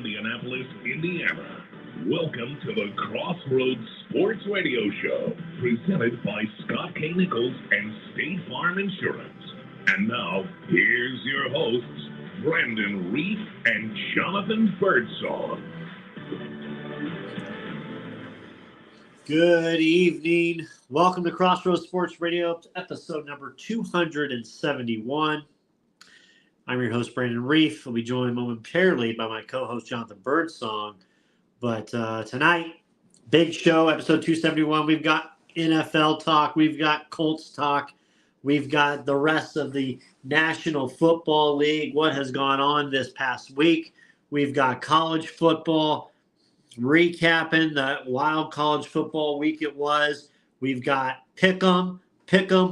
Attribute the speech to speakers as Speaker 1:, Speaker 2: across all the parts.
Speaker 1: Indianapolis, Indiana. Welcome to the Crossroads Sports Radio Show, presented by Scott K. Nichols and State Farm Insurance. And now, here's your hosts, Brandon Reef and Jonathan Birdsong.
Speaker 2: Good evening. Welcome to Crossroads Sports Radio, episode number 271. I'm your host, Brandon Reef. I'll be joined momentarily by my co-host, Jonathan Birdsong. But tonight, big show, episode 271. We've got NFL talk. We've got Colts talk. We've got the rest of the National Football League, what has gone on this past week. We've got college football, recapping the wild college football week it was. We've got Pick'em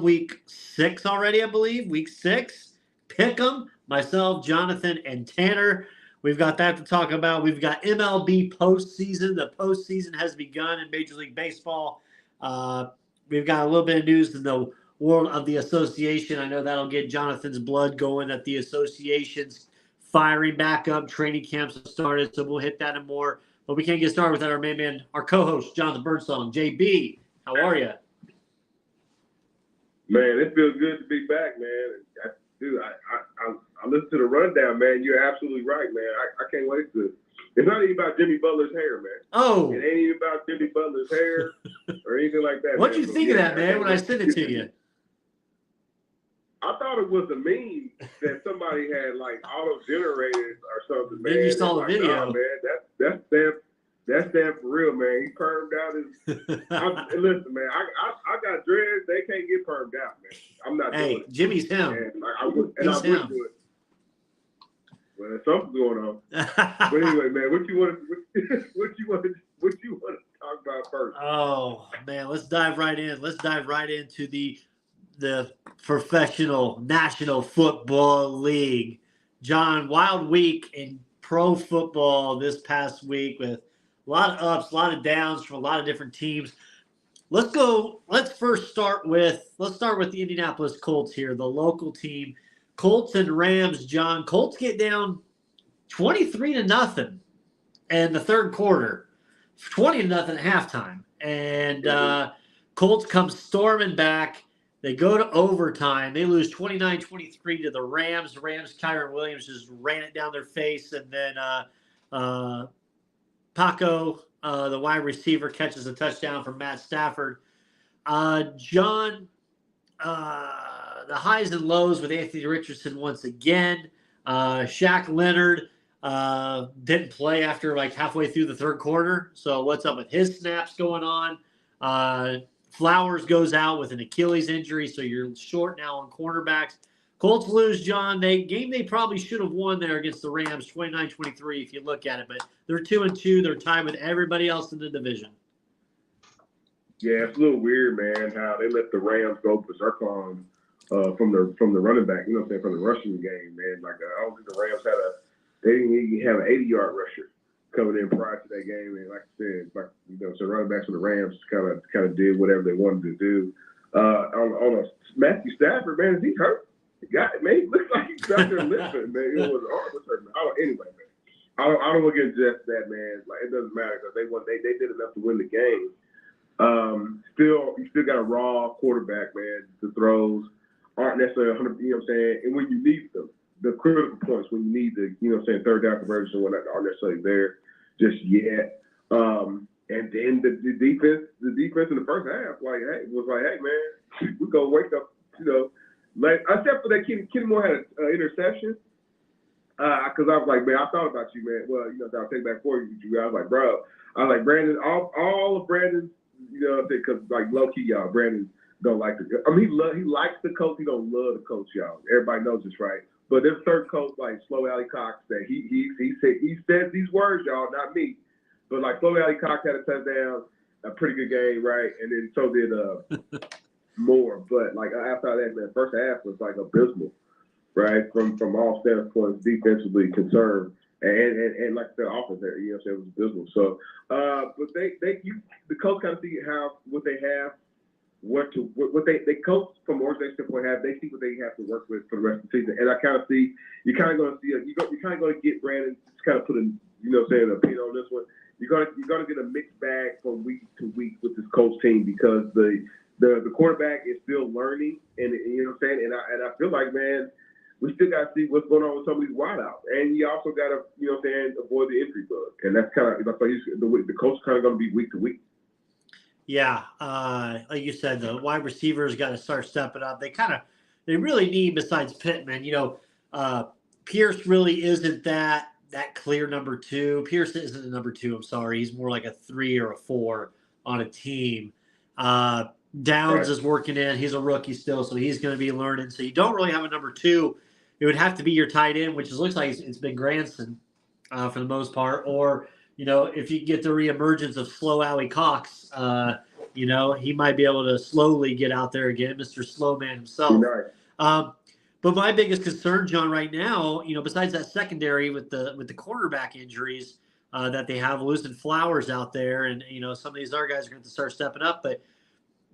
Speaker 2: week 6 already, I believe. Week 6. Pick'em, myself, Jonathan, and Tanner. We've got that to talk about. We've got MLB Postseason. The postseason has begun in Major League Baseball. We've got a little bit of news in the world of the association. I know that'll get Jonathan's blood going that the association's firing back up. Training camps have started, so we'll hit that and more. But we can't get started without our main man, our co-host, Jonathan Birdsong. JB, how are you?
Speaker 3: Man, it feels good to be back, man. Dude, I listened to the rundown, man. You're absolutely right, man. I can't wait to. It's not even about Jimmy Butler's hair, man.
Speaker 2: Oh.
Speaker 3: It ain't even about Jimmy Butler's hair or anything like that.
Speaker 2: What'd you think of that, man, when I sent it to you?
Speaker 3: I thought it was a meme that somebody had, like, auto-generated or something, man.
Speaker 2: Then you saw the
Speaker 3: like,
Speaker 2: video.
Speaker 3: Nah, man, that's damn for real, man. He permed out his. Listen, man, I got dreads. They can't get permed out, man. I'm not doing it.
Speaker 2: Jimmy's him.
Speaker 3: And I would do it. Well, there's something going on. But anyway, man, what you want to talk about first?
Speaker 2: Oh man, let's dive right in. Let's dive right into the professional National Football League. John, wild week in pro football this past week with a lot of ups, a lot of downs from a lot of different teams. Let's start with the Indianapolis Colts here, the local team. Colts and Rams, John. Colts get down 23-0 in the third quarter, 20-0 at halftime. And Colts come storming back. They go to overtime. They lose 29-23 to the Rams. The Rams, Kyron Williams just ran it down their face. And then Paco, the wide receiver, catches a touchdown from Matt Stafford. John, the highs and lows with Anthony Richardson once again. Shaq Leonard didn't play after like halfway through the third quarter. So what's up with his snaps going on? Flowers goes out with an Achilles injury, so you're short now on cornerbacks. Colts lose, John. They probably should have won there against the Rams, 29-23 if you look at it. But they're 2-2. They're tied with everybody else in the division.
Speaker 3: Yeah, it's a little weird, man, how they let the Rams go berserk on from the running back. You know what I'm saying? From the rushing game, man. Like I don't think the Rams they didn't even have an 80-yard rusher coming in prior to that game. And like I said, so running backs for the Rams kind of did whatever they wanted to do. On Matthew Stafford, man, is he hurt? The guy, man, he looks like he's out there limping, man. It was arm was hurting. Anyway, man, I don't want to get into that, man. Like it doesn't matter because they did enough to win the game. You still got a raw quarterback, man. The throws aren't necessarily 100. You know what I'm saying? And when you need them, the critical points when you need the, you know what I'm saying, third down conversions and whatnot aren't necessarily there just yet. And then the defense in the first half, was like, hey man, we gonna wake up, you know. Like, except for that, Kenny Moore had an interception. Because I was like, man, I thought about you, man. Well, you know, I'll take back for you. I was like, bro. I was like, Brandon, all of Brandon's, you know what I'm saying? Because, like, low-key, y'all, Brandon don't like the – I mean, he likes the coach. He don't love the coach, y'all. Everybody knows this, right? But there's third coach, like Flo Alley Cox, that he said these words, y'all, not me. But, like, Flo Alley Cox had a touchdown, a pretty good game, right? And then so did Moore. But, like, after that, man, first half was, like, abysmal, right? From all standpoints, defensively concerned. And like the offense there, you know, it was abysmal. So, but the coach kind of see what they have, what they coach from organization standpoint they see what they have to work with for the rest of the season. And I kind of see you're kind of going to see you're kind of going to get Brandon just kind of put opinion on this one. You're gonna get a mixed bag from week to week with this Colts team because the quarterback is still learning, and you know what I'm saying. And I feel like, man, we still got to see what's going on with some of these wideouts, and you also got to avoid the injury bug, and that's kind of the Colts kind of going to be week to week.
Speaker 2: Yeah, like you said, the wide receivers got to start stepping up. They really need, besides Pittman, Pierce really isn't that clear number 2. Pierce isn't a number 2. I'm sorry, he's more like a 3 or a 4 on a team. Downs is working in. He's a rookie still, so he's going to be learning. So you don't really have a number 2. It would have to be your tight end, which looks like it's been Granson for the most part, or if you get the reemergence of Slow Alley Cox, he might be able to slowly get out there again, Mr. Slowman himself.
Speaker 3: Nice.
Speaker 2: But my biggest concern, John, right now, besides that secondary with the quarterback injuries that they have, losing Flowers out there, and some of these other guys are going to start stepping up. But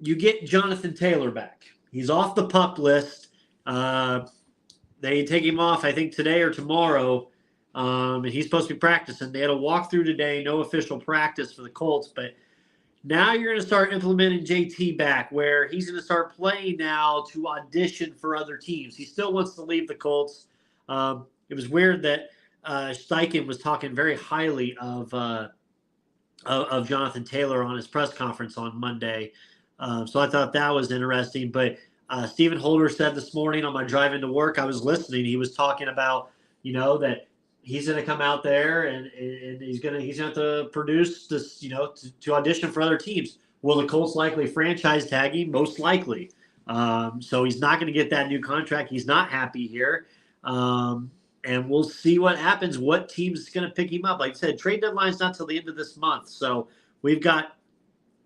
Speaker 2: you get Jonathan Taylor back; he's off the PUP list. They take him off, I think, today or tomorrow. And he's supposed to be practicing. They had a walkthrough today, no official practice for the Colts. But now you're going to start implementing JT back, where he's going to start playing now to audition for other teams. He still wants to leave the Colts. It was weird that Steichen was talking very highly of Jonathan Taylor on his press conference on Monday. So I thought that was interesting. But Stephen Holder said this morning on my drive into work, I was listening. He was talking about, that he's going to come out there and he's going to have to produce this, to audition for other teams. Will the Colts likely franchise tag him? Most likely. So he's not going to get that new contract. He's not happy here. And we'll see what happens. What team's going to pick him up? Like I said, trade deadline's not till the end of this month. So we've got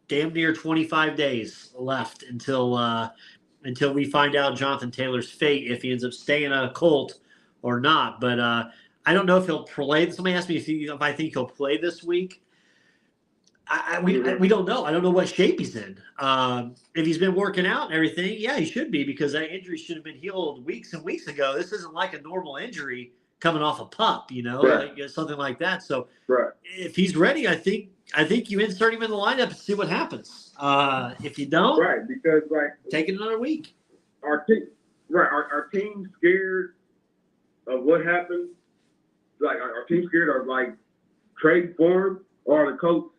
Speaker 2: damn near 25 days left until we find out Jonathan Taylor's fate, if he ends up staying a Colt or not. But I don't know if he'll play. Somebody asked me if I think he'll play this week. We don't know. I don't know what shape he's in. If he's been working out and everything, yeah, he should be, because that injury should have been healed weeks and weeks ago. This isn't like a normal injury coming off a PUP,
Speaker 3: Right.
Speaker 2: like something like that. So
Speaker 3: Right.
Speaker 2: if he's ready, I think you insert him in the lineup and see what happens. If you don't,
Speaker 3: Right, because
Speaker 2: take it another week.
Speaker 3: Our team's scared of what happened. Like our team's scared of trade for him, or the coach.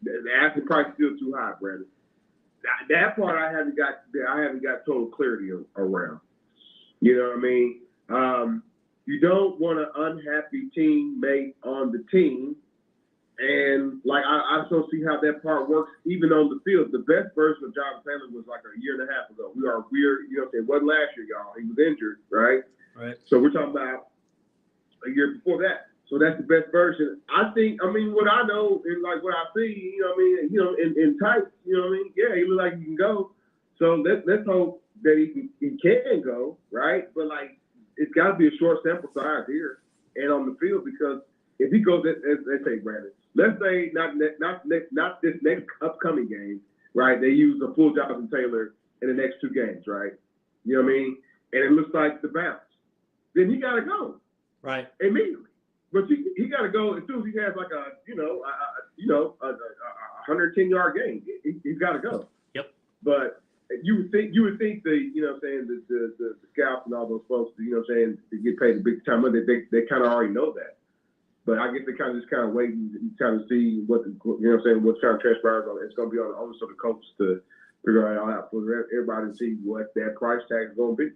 Speaker 3: The asking price is still too high, Brandon. That part I haven't got total clarity around. You know what I mean? You don't want an unhappy teammate on the team, and I just don't see how that part works even on the field. The best version of Jonathan Taylor was like a year and a half ago. It wasn't last year, y'all. He was injured, right?
Speaker 2: Right.
Speaker 3: So we're talking about a year before that. So that's the best version. What I know and what I see, in tights, yeah, he looks like he can go. So let's hope that he can go, right? But it's got to be a short sample size here and on the field, because if he goes, let's say, Brandon, let's say not this next upcoming game, right? They use a full Jonathan Taylor in the next 2 games, right? You know what I mean? And it looks like the bounce. Then he got to go,
Speaker 2: right,
Speaker 3: immediately. But he got to go as soon as he has a 110-yard game. He's got to go.
Speaker 2: Yep.
Speaker 3: But you would think the scouts and all those folks, to get paid the big time money, they kind of already know that. But I guess they kind of waiting and kind of see what what kind of transpires on it. It's going to be on the onus of the coach to figure it all out for everybody to see what that price tag is going to be.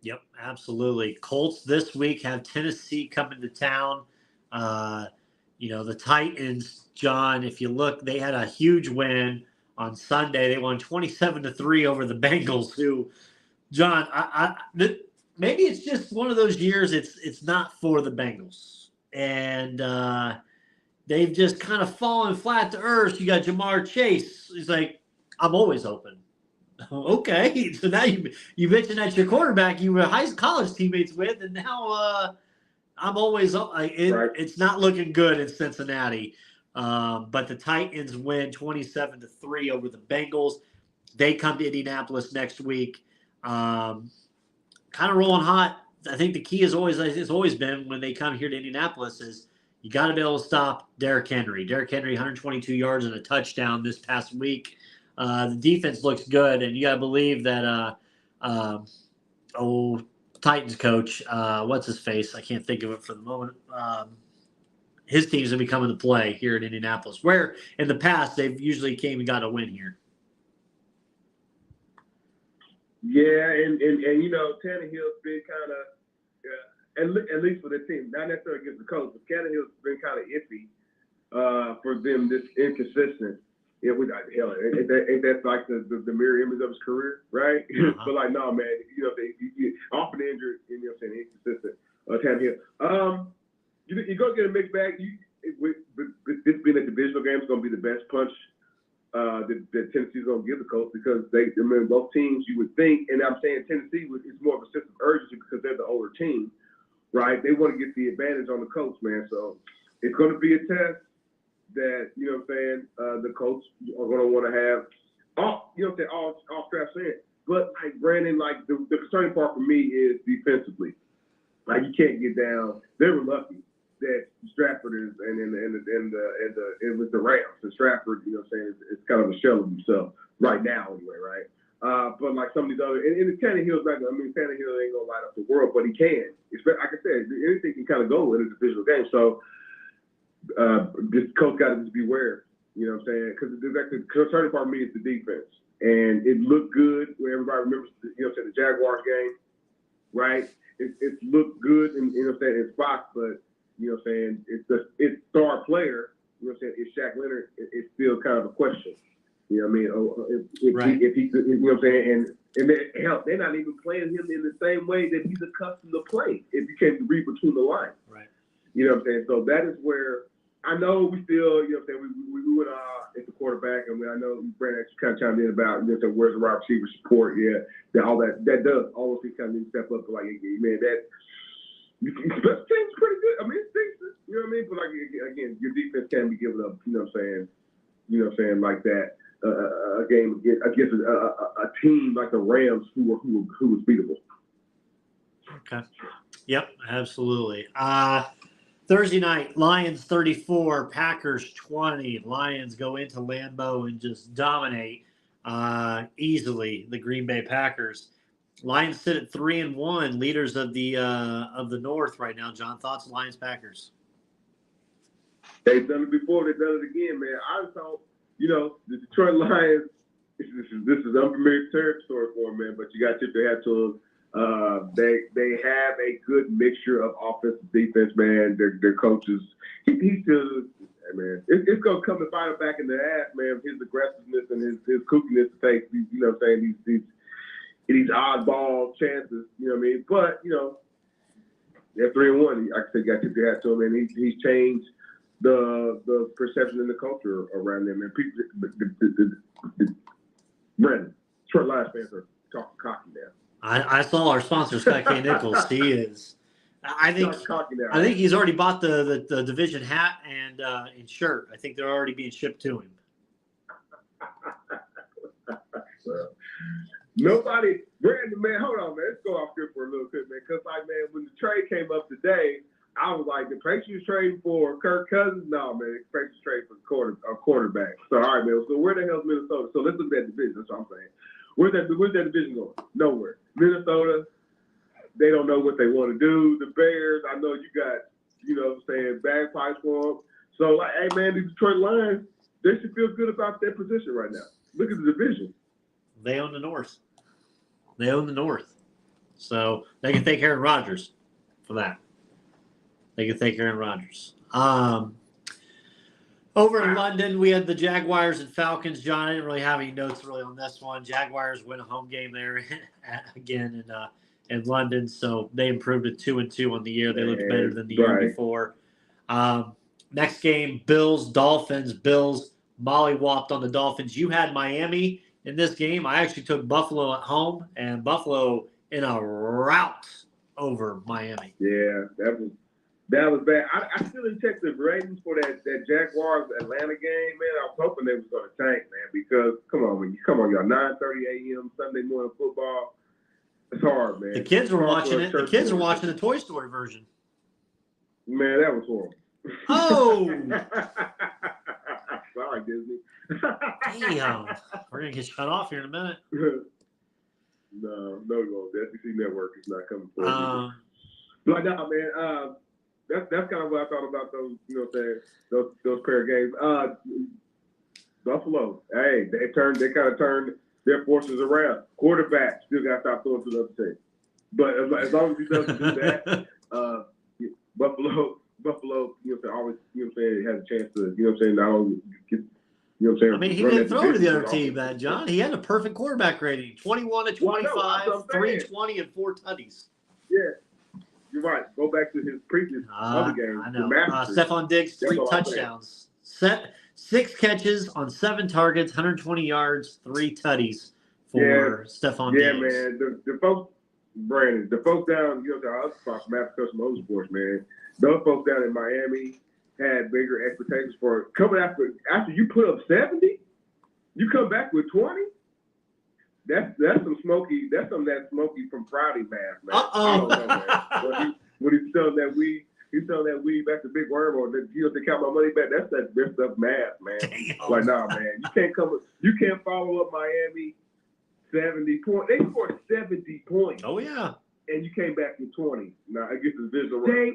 Speaker 2: Yep, absolutely. Colts this week have Tennessee coming to town. The Titans, John, if you look, they had a huge win on Sunday. They won 27-3 over the Bengals, who, John, maybe it's just one of those years it's not for the Bengals. And they've just kind of fallen flat to earth. You got Jamar Chase. He's like, I'm always open. Okay, so now you mentioned that's your quarterback you were college teammates with, and now I'm always right. It's not looking good in Cincinnati. But the Titans win 27-3 over the Bengals. They come to Indianapolis next week. Kind of rolling hot. I think the key has always been when they come here to Indianapolis is you got to be able to stop Derrick Henry. Derrick Henry, 122 yards and a touchdown this past week. The defense looks good, and you got to believe that Titans coach, what's his face? I can't think of it for the moment. His team's going to be coming to play here in Indianapolis, where in the past they've usually came and got a win here.
Speaker 3: Yeah, and Tannehill's been kind of, at least for the team, not necessarily against the coach, but Tannehill's been kind of iffy for them, this inconsistent. Yeah, ain't that like the mirror image of his career, right?
Speaker 2: Uh-huh.
Speaker 3: But like, no, man, they often injured, inconsistent. Tannehill. You're gonna get a mixed bag. With this being a divisional game, it's gonna be the best punch that Tennessee's gonna give the Colts, because both teams, you would think, and I'm saying Tennessee is more of a sense of urgency because they're the older team, right? They want to get the advantage on the Colts, man. So it's gonna be a test that, the Colts are going to want to have all straps in. But like Brandon, like the concerning part for me is defensively. Like, you can't get down. They were lucky that Stratford is and with the Rams, and Stratford, it's kind of a shell of himself right now anyway, right? But like some of these other, and Tannehill's not. Tannehill ain't gonna light up the world, but he can. Like I said, anything can kind of go in a divisional game. So. This coach got to just beware, because the concerning part of me is the defense, and it looked good where everybody remembers, the Jaguars game, right? It looked good in spots, but its star player, is Shaq Leonard. It's still kind of a question,
Speaker 2: Right.
Speaker 3: If he could, and they're not even playing him in the same way that he's accustomed to play. If you can't read between the lines,
Speaker 2: Right.
Speaker 3: So that is where I know we still, we went at the quarterback, and I know Brandon actually kind of chimed in about, where's the wide receiver support? Yeah, that does all those things kind of need to step up. But like, man, that special teams pretty good. I mean, it's decent, But like, again, your defense can't be giving up, like that a game against a team like the Rams who was beatable.
Speaker 2: Okay. Yep, absolutely. Thursday night, Lions 34, Packers 20. Lions go into Lambeau and just dominate easily the Green Bay Packers. Lions sit at 3-1, leaders of the North right now. John, thoughts on Lions Packers?
Speaker 3: They've done it before. They've done it again, man. I thought, the Detroit Lions. This is unfamiliar territory for them, man. But you got to tip their hat to them. They have a good mixture of offense and defense, man. Their coaches, he still, man, it's gonna come and bite him back in the ass, man. His aggressiveness and his kookiness to take these oddball chances, But they're 3-1. Like I said, got to tip their hat to him, and he's changed the perception and the culture around them. And people, Brandon, Detroit Lions fans are talking cocky now.
Speaker 2: I saw our sponsor, Scott K. Nichols. He is. I think he's already bought the division hat and shirt. I think they're already being shipped to him.
Speaker 3: Well, nobody, Brandon, man, hold on, man. Let's go off here for a little bit, man. Because, like, man, when the trade came up today, I was like, the Patriots trading for Kirk Cousins? No, man, the Patriots trading for a quarterback. So, all right, man. So, where the hell is Minnesota? So, let's look at that division. That's what I'm saying. Where's that division going? Nowhere. Minnesota, they don't know what they want to do. The Bears, I know you got, bagpipes for them. So, like, hey, man, the Detroit Lions, they should feel good about their position right now. Look at the division.
Speaker 2: They own the North. So, they can thank Aaron Rodgers for that. They can thank Aaron Rodgers. Over in London, we had the Jaguars and Falcons. John, I didn't really have any notes really on this one. Jaguars win a home game there again in London, so they improved to 2-2 on the year. They looked better than the year before. Next game, Bills-Dolphins. Bills mollywopped on the Dolphins. You had Miami in this game. I actually took Buffalo at home, and Buffalo in a rout over Miami.
Speaker 3: Yeah, that was bad. I still didn't check the ratings for that Jaguars Atlanta game, man. I was hoping they was going to tank, man, because come on, y'all. 9:30 a.m. Sunday morning football. It's hard, man.
Speaker 2: The kids were watching it. The kids are watching the Toy Story version.
Speaker 3: Man, that was horrible.
Speaker 2: Oh!
Speaker 3: Sorry, Disney.
Speaker 2: Damn. We're going to get shut off here in a minute.
Speaker 3: No. The SEC network is not coming for you. But no, man. That's kind of what I thought about those. You know what I'm saying? Those pair of games. Buffalo. Hey, they kind of turned their forces around. Quarterback still got to stop throwing to the other team. But as long as he doesn't do that, Buffalo, you know, always, you know what I'm saying, has a chance to, you know what I'm saying, not only get, you know what I'm saying.
Speaker 2: I mean, he didn't throw to the other team, John. He had a perfect quarterback rating. 21 to 25, 320, and 4 tutties.
Speaker 3: Yeah. You're right. Go back to his previous other games.
Speaker 2: I know. Stephon Diggs, 3 touchdowns. 6 catches on 7 targets, 120 yards, 3 tutties for Stephon Diggs.
Speaker 3: Yeah, man. The folks, Brandon, the folks down, you know, our other spots, Master Custom Motorsports, man. Those folks down in Miami had bigger expectations for coming after you put up 70, you come back with 20. That's some smoky. That's some of that Smoky from Friday math, man. I don't know, man. When he's selling that weed, back to Big Worm, or they count my money back. That's that messed up math, man. Damn. Like, nah, man. You can't follow up Miami 70 points. They scored 70 points.
Speaker 2: Oh yeah.
Speaker 3: And you came back with 20. Now I guess it's visual rival.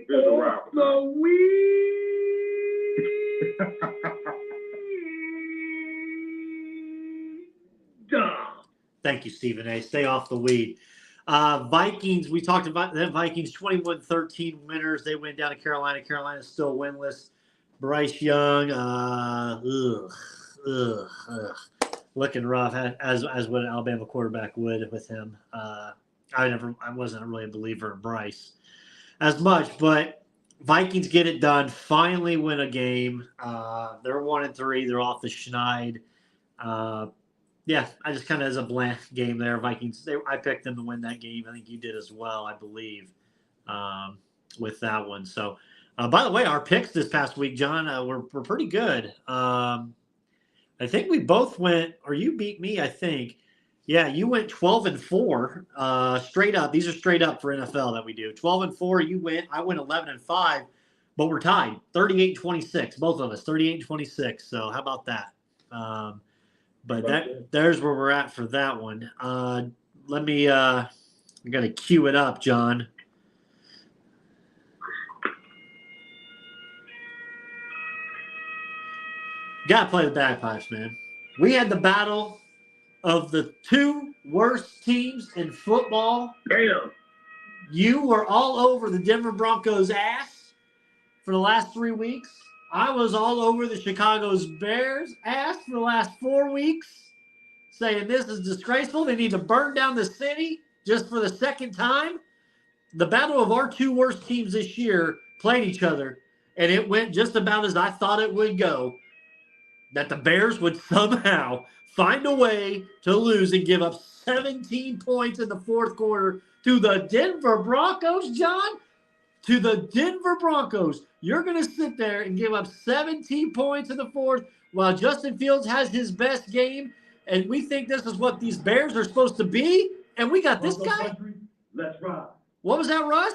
Speaker 2: Thank you, Stephen A. Stay off the weed. Vikings, we talked about them. Vikings 21-13 winners. They went down to Carolina. Carolina's still winless. Bryce Young, looking rough, as what an Alabama quarterback would with him. I wasn't really a believer in Bryce as much, but Vikings get it done. Finally win a game. They're 1-3. They're off the schneid. Yeah, I just kind of as a blank game there. Vikings. I picked them to win that game. I think you did as well, I believe, with that one. So, by the way, our picks this past week, John, were pretty good. I think we both went, or you beat me, I think. Yeah, you went 12-4, straight up. These are straight up for NFL that we do. 12-4, you went. I went 11-5, but we're tied. 38-26, both of us. 38-26. So how about that? But there's where we're at for that one. Let me. I'm gonna cue it up, John. Gotta play the bagpipes, man. We had the battle of the 2 worst teams in football.
Speaker 3: Damn.
Speaker 2: You were all over the Denver Broncos' ass for the last 3 weeks. I was all over the Chicago Bears' ass for the last 4 weeks, saying this is disgraceful. They need to burn down the city just for the second time. The battle of our 2 worst teams this year played each other, and it went just about as I thought it would go, that the Bears would somehow find a way to lose and give up 17 points in the 4th quarter to the Denver Broncos, John. To the Denver Broncos. You're going to sit there and give up 17 points in the 4th while Justin Fields has his best game, and we think this is what these Bears are supposed to be, and we got this guy?
Speaker 4: Country, let's ride.
Speaker 2: What was that, Russ?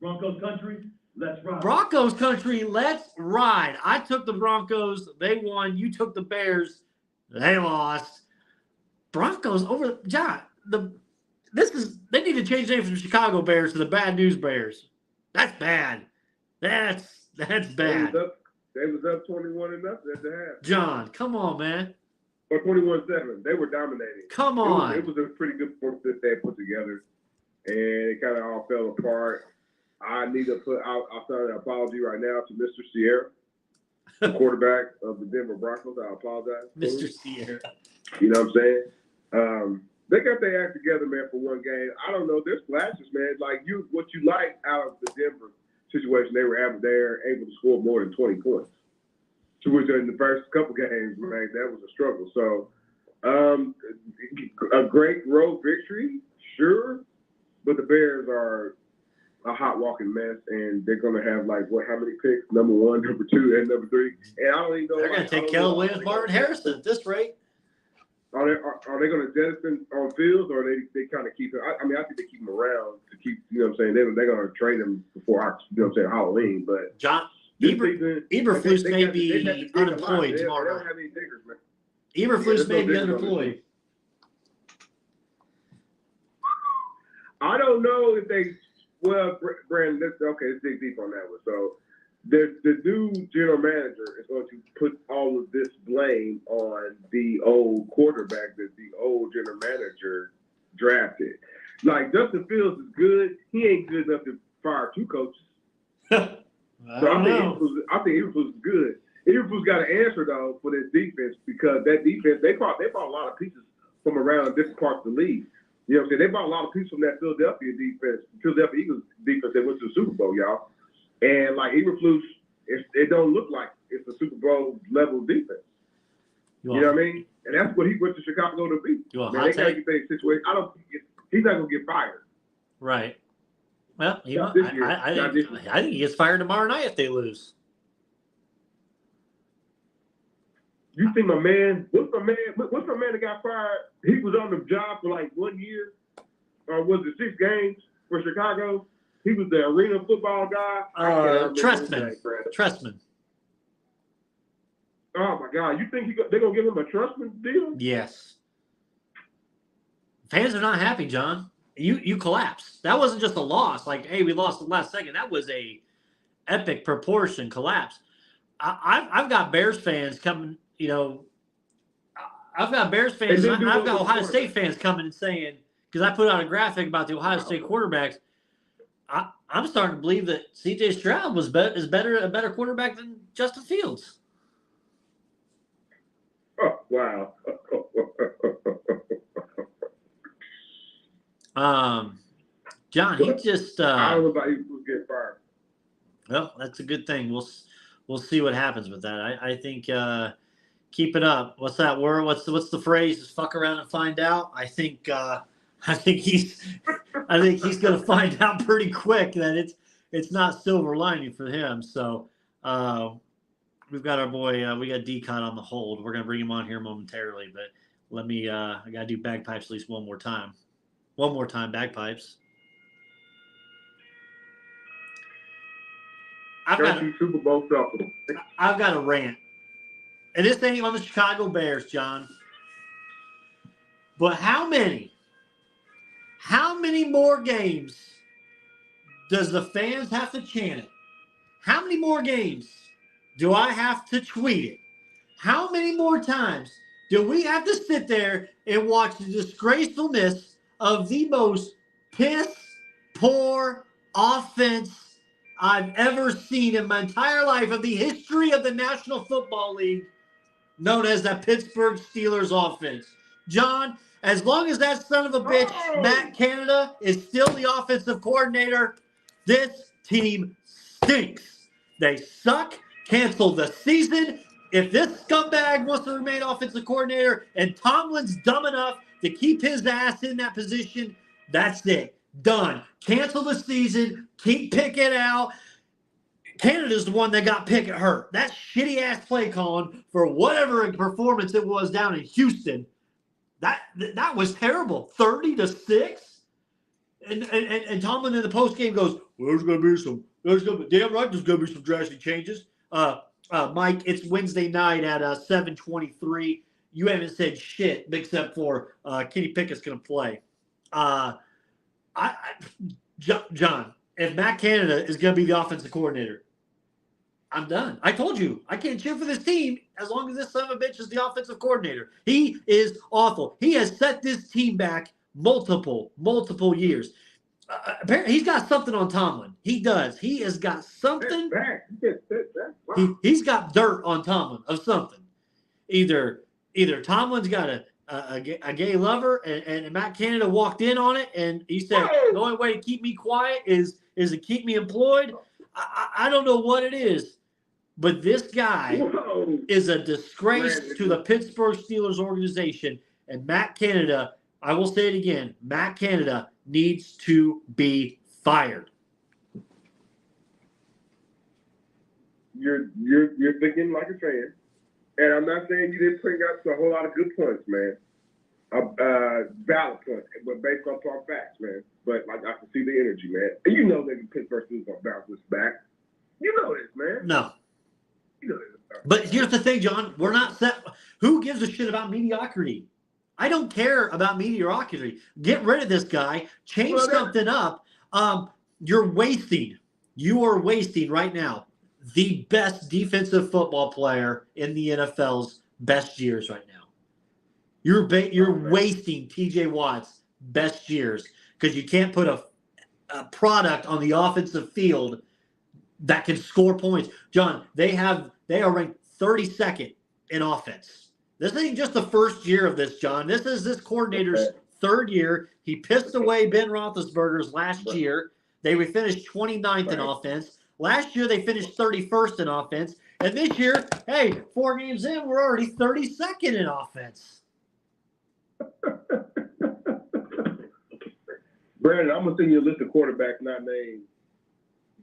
Speaker 4: Broncos country, let's ride.
Speaker 2: Broncos country, let's ride. I took the Broncos. They won. You took the Bears. They lost. Broncos over – John, they need to change the name from the Chicago Bears to the Bad News Bears. That's bad. That's bad.
Speaker 3: They was up 21-0 at the half.
Speaker 2: John, come on, man.
Speaker 3: Or 21-7. They were dominating.
Speaker 2: Come on.
Speaker 3: It was a pretty good performance that they put together, and it kind of all fell apart. I need to I'll send an apology right now to Mr. Sierra, the quarterback of the Denver Broncos. I apologize.
Speaker 2: Mr. Sierra.
Speaker 3: You know what I'm saying? They got their act together, man, for one game. I don't know. There's flashes, man. Like what you like out of the Denver situation, they were able to score more than 20 points. To which in the first couple games, man, that was a struggle. So, a great road victory, sure, but the Bears are a hot walking mess, and they're gonna have how many picks? Number 1, number 2, and number 3. And I don't even know.
Speaker 2: They're gonna take Caleb Williams, Marvin Harrison at this rate.
Speaker 3: Are they going to jettison on Fields, or they kind of keep him? I think they keep him around to keep. You know what I'm saying? They're going to trade him before Halloween. But
Speaker 2: John, Eberflus may be unemployed
Speaker 3: They
Speaker 2: tomorrow
Speaker 3: don't
Speaker 2: night.
Speaker 3: have any diggers, man.
Speaker 2: Eberflus may be
Speaker 3: diggers on this
Speaker 2: unemployed.
Speaker 3: team. I don't know if they. Well, Brandon, let's dig deep on that one. So, the new general manager is going to put all of this blame on the old quarterback that the old general manager drafted. Like, Justin Fields is good. He ain't good enough to fire two coaches.
Speaker 2: I
Speaker 3: think Eberflus is good. Eberflus got an answer though for this defense because that defense they bought a lot of pieces from around different parts of the league. You know what I'm saying? They bought a lot of pieces from that Philadelphia Eagles defense that went to the Super Bowl, y'all. And like Eberflus, it don't look like it's a Super Bowl level defense. You know what I mean? And that's what he went to Chicago to be. Man, they gotta get their situation. I don't think he's not gonna get fired.
Speaker 2: Right. Well, I think he gets fired tomorrow night if they lose.
Speaker 3: You think what's my man that got fired? He was on the job for like 1 year, or was it 6 games for Chicago? He was the arena football guy.
Speaker 2: Trestman.
Speaker 3: Oh my God! You think they're gonna give him a Trestman deal?
Speaker 2: Yes. Fans are not happy, John. You collapsed. That wasn't just a loss. Like, hey, we lost the last second. That was a epic proportion collapse. I've got Bears fans coming. You know, I've got Bears fans. I've got Ohio State fans coming and saying, because I put out a graphic about the Ohio State quarterbacks. I'm starting to believe that C.J. Stroud is a better quarterback than Justin Fields.
Speaker 3: Oh, wow.
Speaker 2: John, he just.
Speaker 3: I don't know about he was getting fired.
Speaker 2: Well, that's a good thing. We'll see what happens with that. I think keep it up. What's that word? What's the phrase? Just fuck around and find out. I think he's going to find out pretty quick that it's not silver lining for him. So we've got our boy. We got D-Con on the hold. We're going to bring him on here momentarily, but let me. I got to do bagpipes at least one more time. One more time, bagpipes. I've got a rant. And this ain't on the Chicago Bears, John. But how many more games does the fans have to chant it? How many more games do I have to tweet it? How many more times do we have to sit there and watch the disgracefulness of the most piss-poor offense I've ever seen in my entire life of the history of the National Football League, known as the Pittsburgh Steelers offense? John, as long as that son of a bitch, Matt Canada, is still the offensive coordinator, this team stinks. They suck. Cancel the season. If this scumbag wants to remain offensive coordinator and Tomlin's dumb enough to keep his ass in that position, that's it. Done. Cancel the season. Keep Pickett out. Canada's the one that got Pickett hurt. That shitty-ass play calling for whatever performance it was down in Houston, that was terrible. 30-6. And Tomlin in the postgame goes, well, there's going to be some drastic changes. Mike, it's Wednesday night at 7:23. You haven't said shit except for Kenny Pickett's going to play. John, if Matt Canada is going to be the offensive coordinator, I'm done. I told you, I can't cheer for this team as long as this son of a bitch is the offensive coordinator. He is awful. He has set this team back multiple years. Apparently, he's got something on Tomlin. He does. He has got something.
Speaker 3: Wow.
Speaker 2: He's got dirt on Tomlin of something. Either Tomlin's got a gay lover, and Matt Canada walked in on it, and he said, the only way to keep me quiet is to keep me employed. I don't know what it is, but this guy is a disgrace to the Pittsburgh Steelers organization, and Matt Canada, I will say it again, Matt Canada needs to be fired.
Speaker 3: You're thinking like a fan, and I'm not saying you didn't bring up a whole lot of good points, man. Valid points, but based off our facts, man. But like I can see the energy, man. And you know that the Pittsburgh Steelers gonna bounce this back. You know this, man.
Speaker 2: No.
Speaker 3: You know this.
Speaker 2: But here's the thing, John. We're not set. Who gives a shit about mediocrity? I don't care about mediocrity. Get rid of this guy. Change something up. You're wasting. You are wasting right now the best defensive football player in the NFL's best years right now. You're wasting T.J. Watt's best years because you can't put a product on the offensive field that can score points. John, they are ranked 32nd in offense. This ain't just the first year of this, John. This is this coordinator's third year. He pissed away Ben Roethlisberger's last year. They finished 29th in offense. Last year, they finished 31st in offense. And this year, hey, 4 games in, we're already 32nd in offense.
Speaker 3: Brandon, I'm going to send you a list of quarterbacks not named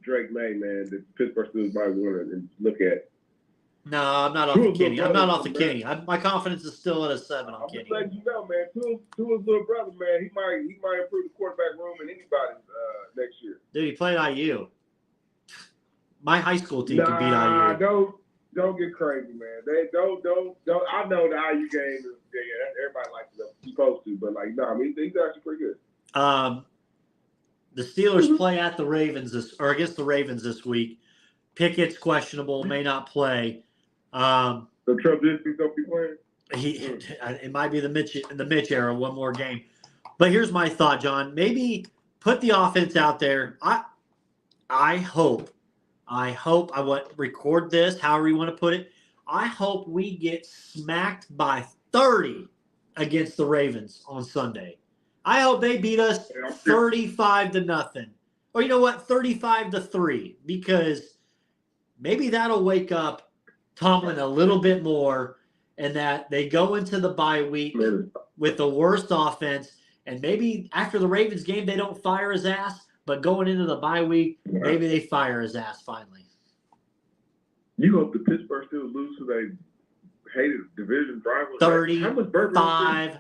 Speaker 3: Drake May, man, that Pittsburgh Steelers might want to look at.
Speaker 2: No, I'm not off the Kenny. I'm not off the Kenny. My confidence is still at a 7 on Kenny.
Speaker 3: I'm just letting you know, man. Tua's little brother, man, he might improve the quarterback room in anybody's next year.
Speaker 2: Dude, he played IU. My high school team can beat IU.
Speaker 3: Don't get crazy, man. They don't. I know the IU game is everybody likes it. You're supposed to, but like, no, I mean, he's actually pretty good.
Speaker 2: The Steelers play at the Ravens against the Ravens this week. Pickett's questionable, may not play.
Speaker 3: So Trubisky don't be playing.
Speaker 2: It might be the Mitch era, one more game. But here's my thought, John. Maybe put the offense out there. I hope I want record this, however you want to put it. I hope we get smacked by 30 against the Ravens on Sunday. I hope they beat us 35-0. Or you know what, 35-3, because maybe that'll wake up Tomlin a little bit more, and that they go into the bye week with the worst offense, and maybe after the Ravens game they don't fire his ass, but going into the bye week, maybe they fire his ass finally.
Speaker 3: You hope the Pittsburgh Steelers lose to they hated division rival.
Speaker 2: 35-0.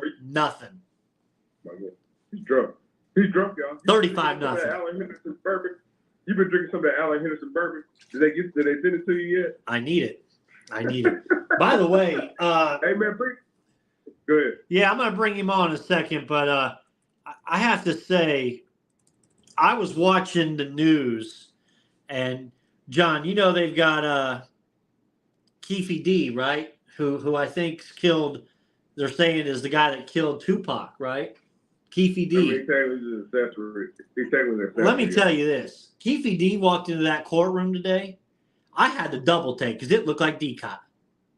Speaker 3: He's drunk. He's drunk, y'all.
Speaker 2: 35-0.
Speaker 3: Allen Henderson bourbon. You've been drinking some of that Allen Henderson bourbon. Did they send it to you yet?
Speaker 2: I need it. By the way,
Speaker 3: hey man, go ahead.
Speaker 2: Yeah, I'm gonna bring him on in a second, but I have to say, I was watching the news, and John, you know they've got Keefe D, right? Who I think killed. They're saying is the guy that killed Tupac, right? Keefe D. Let me tell you this. Keefe D walked into that courtroom today. I had to double take because it looked like D-Cot.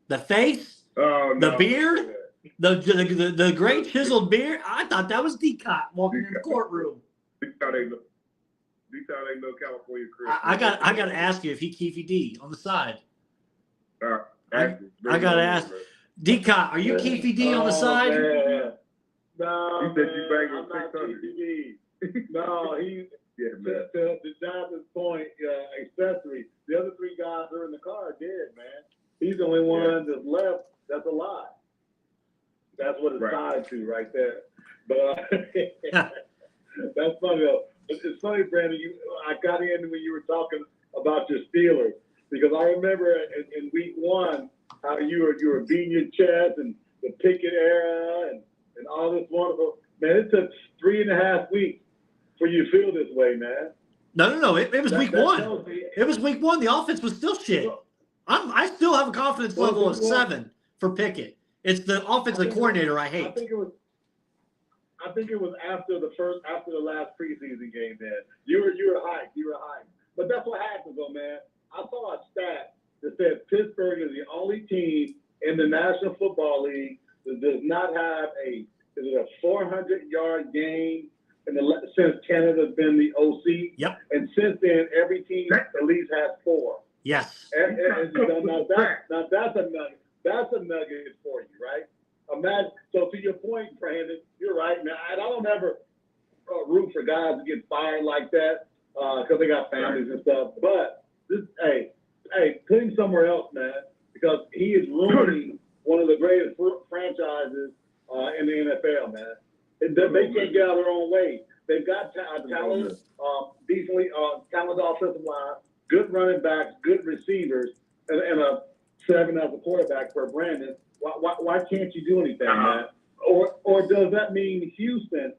Speaker 2: The face, the beard, the great chiseled beard. I thought that was D-Cot walking in the courtroom.
Speaker 3: D-Cot ain't no California Chris.
Speaker 2: I got to ask you if he Keefe D on the side. I got to ask. D-Cot, are you Keefe D on the side?
Speaker 4: Man. No,
Speaker 3: he said you banged him
Speaker 4: I'm not
Speaker 3: 600.
Speaker 4: TBD. No, he's to Jonathan's point, accessory. The other 3 guys are in the car dead, man. He's the only one that's left that's alive. That's what it's tied to right there. But that's funny though. It's funny, Brandon. I got in when you were talking about your Steelers because I remember in week 1 how you were beating your chest and the Pickett era and all this wonderful. Man, it took 3.5 weeks for you to feel this way, man.
Speaker 2: No. It was week 1. It was week 1. The offense was still shit. I still have a confidence level of 7 for Pickett. It's the offensive coordinator I hate.
Speaker 4: I think it was after the last preseason game. Man, you were hyped. But that's what happens, though, man. I saw a stat that said Pittsburgh is the only team in the National Football League that does not have a 400-yard game since Canada's been the OC.
Speaker 2: Yep.
Speaker 4: And since then, every team at least has 4.
Speaker 2: Yes.
Speaker 4: And now that's a nugget. That's a nugget for you, right? Imagine. So to your point, Brandon, you're right. Now, I don't ever root for guys to get fired like that because they got families and stuff. But hey, put him somewhere else, man, because he is ruining one of the greatest franchises in the NFL, man. They can't get out of their own way. They've got talent, decently talented offensive line, good running backs, quarterback for Brandon. Why can't you do anything, man? Or does that mean Houston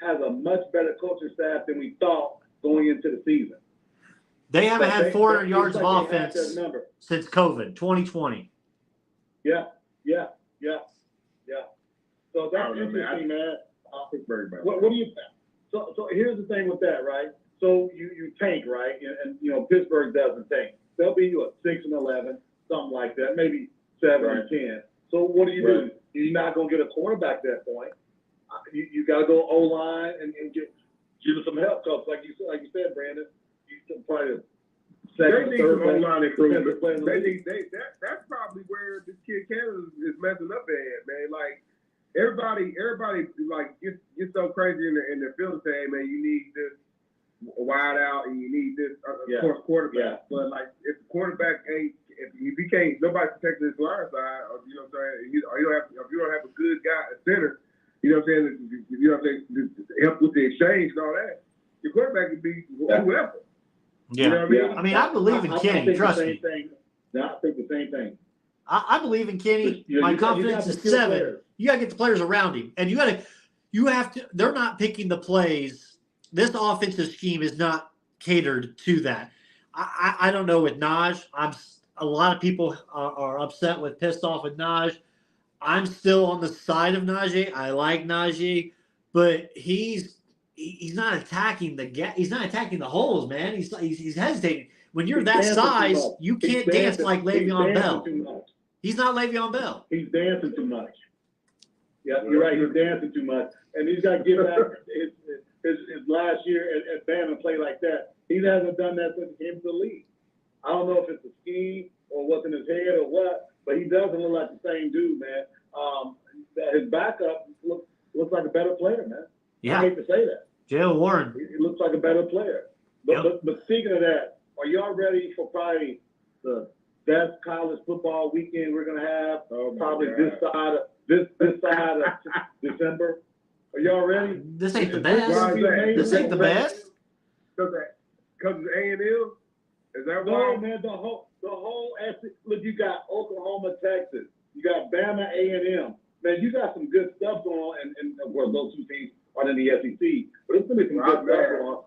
Speaker 4: has a much better coaching staff than we thought going into the season?
Speaker 2: They haven't had 400 yards of
Speaker 4: like
Speaker 2: offense since COVID, 2020.
Speaker 4: Yeah. So that's interesting, man. What do you think? So here's the thing with that, right? So you tank, right? And you know, Pittsburgh doesn't tank. They'll be 6-11, something like that, maybe 7-10. So what do? You're not going to get a quarterback at that point. You got to go O-line and give us some help. Because like you said, Brandon, you can probably
Speaker 3: they need some O-line improvement. That's probably where this kid Canada is messing up at, man. Like everybody like gets so crazy in the field saying, man, you need this wide out and you need this quarterback. Yeah. But like if the quarterback ain't, if he can't, nobody protects his line side, or you know what I'm saying. If you don't have a good guy at center, you know what I'm saying. You know what I'm saying. To help with the exchange and all that, your quarterback can be whoever.
Speaker 2: Yeah.
Speaker 3: You know what I mean?
Speaker 2: I mean, I believe in Kenny. Trust me.
Speaker 4: I think the same thing.
Speaker 2: I believe in Kenny. My confidence is 7. You got to get the players around him, and you have to. They're not picking the plays. This offensive scheme is not catered to that. I don't know with Najee. A lot of people are upset with, pissed off with Najee. I'm still on the side of Najee. I like Najee, but he's not attacking he's not attacking the holes, man. He's hesitating. When you're that size, you can't dance like Le'Veon Bell. He's not Le'Veon Bell.
Speaker 4: He's dancing too much. Yeah, you're right. He's dancing too much, and he's got to get back. His last year at Bama play like that. He hasn't done that since he came to the league. I don't know if it's a scheme or what's in his head or what, but he doesn't look like the same dude, man. His backup looks like a better player, man.
Speaker 2: Yeah.
Speaker 4: I hate to say that.
Speaker 2: Jalen Warren.
Speaker 4: He looks like a better player. But speaking of that, are y'all ready for probably the best college football weekend we're gonna have? Probably this side of December. Are y'all ready?
Speaker 2: This ain't the best. This ain't the best.
Speaker 3: Because it's A&M? Is that
Speaker 4: no,
Speaker 3: why?
Speaker 4: Man, the whole look, you got Oklahoma, Texas. You got Bama, A&M. Man, you got some good stuff going on, and well, those two teams are in the SEC. But it's gonna be some good stuff going on.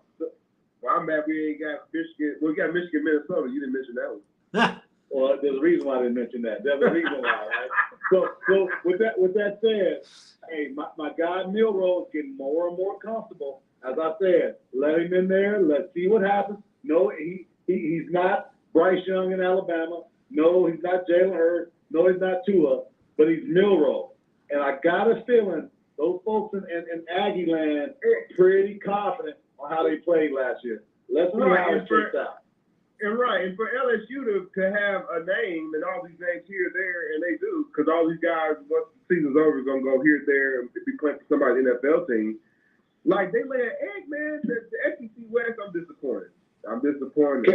Speaker 3: Well, I'm mad we ain't got Michigan. Well, we got Michigan, Minnesota. You didn't mention that one.
Speaker 4: Well, there's a reason why I didn't mention that. There's a reason why, right? So with that said, hey, my guy Milroe is getting more and more comfortable. As I said, let him in there. Let's see what happens. No, he's not Bryce Young in Alabama. No, he's not Jalen Hurts. No, he's not Tua. But he's Milroe. And I got a feeling those folks in Aggie land are pretty confident on how they played last year. Let's see how it shakes out.
Speaker 3: And for LSU to have a name and all these names here, there, and they do, because all these guys, once the season's over, are going to go here, there, and be playing for somebody's NFL team. Like, they lay an egg, man. The SEC West, I'm disappointed.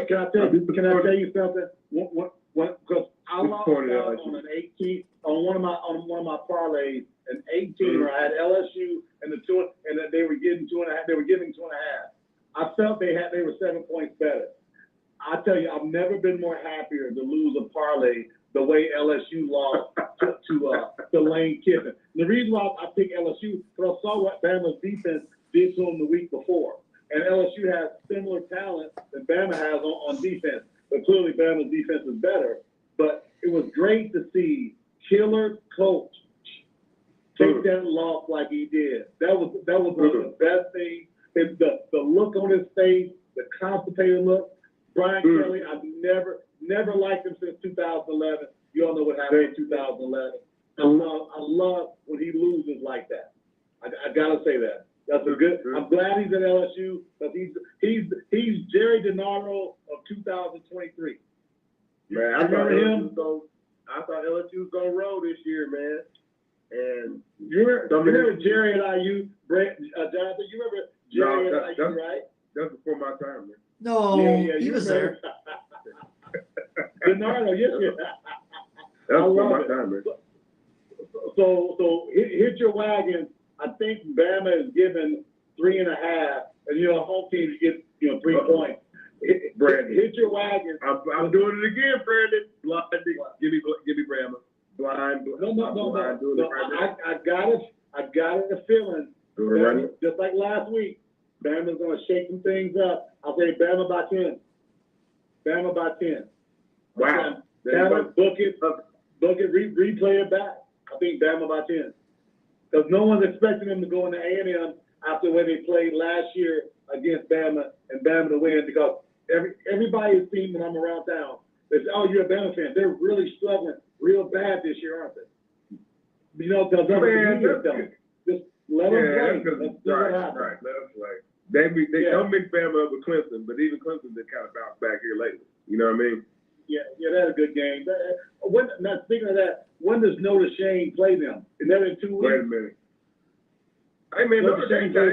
Speaker 4: Can I tell you something? Because I lost out on an 18 on one of my parlays, an 18 where I had LSU and and they were getting 2.5. They were giving 2.5. I felt they were 7 points better. I tell you, I've never been more happier to lose a parlay the way LSU lost to Lane Kiffin. The reason why I picked LSU because I saw what Bama's defense did to them the week before. And LSU has similar talent that Bama has on defense. But clearly Bama's defense is better. But it was great to see killer coach take that loss like he did. That was one of the best things. The look on his face, the constipated look. Brian Kelly, I've never liked him since 2011. You all know what happened in 2011. I love when he loses like that. I gotta say that. That's a good. I'm glad he's at LSU because he's Jerry DiNardo of 2023.
Speaker 3: Man, I remember him. I thought LSU was gonna roll this year, man. And
Speaker 4: you remember Jerry at IU, Jonathan? You remember Jerry at IU, right?
Speaker 3: That's before my time, man.
Speaker 2: No, he was there.
Speaker 4: DiNardo, yes.
Speaker 3: That's before my time, man.
Speaker 4: So hit your wagon. I think Bama is given 3.5, and home teams get 3 points.
Speaker 3: Brandon.
Speaker 4: Hit your wagon.
Speaker 3: I'm doing it again, Brandon. Blind. Give me Brandon. Blind.
Speaker 4: No.
Speaker 3: Right
Speaker 4: I got a feeling.
Speaker 3: Bama,
Speaker 4: just like last week, Bama's going to shake some things up. I'll say Bama by 10. Bama by 10.
Speaker 3: Wow.
Speaker 4: Bama, book it, replay it back. I think Bama by 10. Because no one's expecting them to go into A&M after when they played last year against Bama and Bama to win, because everybody has seen when I'm around town, they say, oh, you're a Bama fan. They're really struggling real bad this year, aren't they? You know, because just let them play. Let's see what happens.
Speaker 3: Right, let them play. They don't mix Bama up with Clemson, but even Clemson did kind of bounce back here lately. You know what I mean?
Speaker 4: Yeah, that's a good game. Now, speaking of that, when does Notre Dame play them? Is that in 2 weeks?
Speaker 3: Wait a minute. Hey, man, Notre Dame got to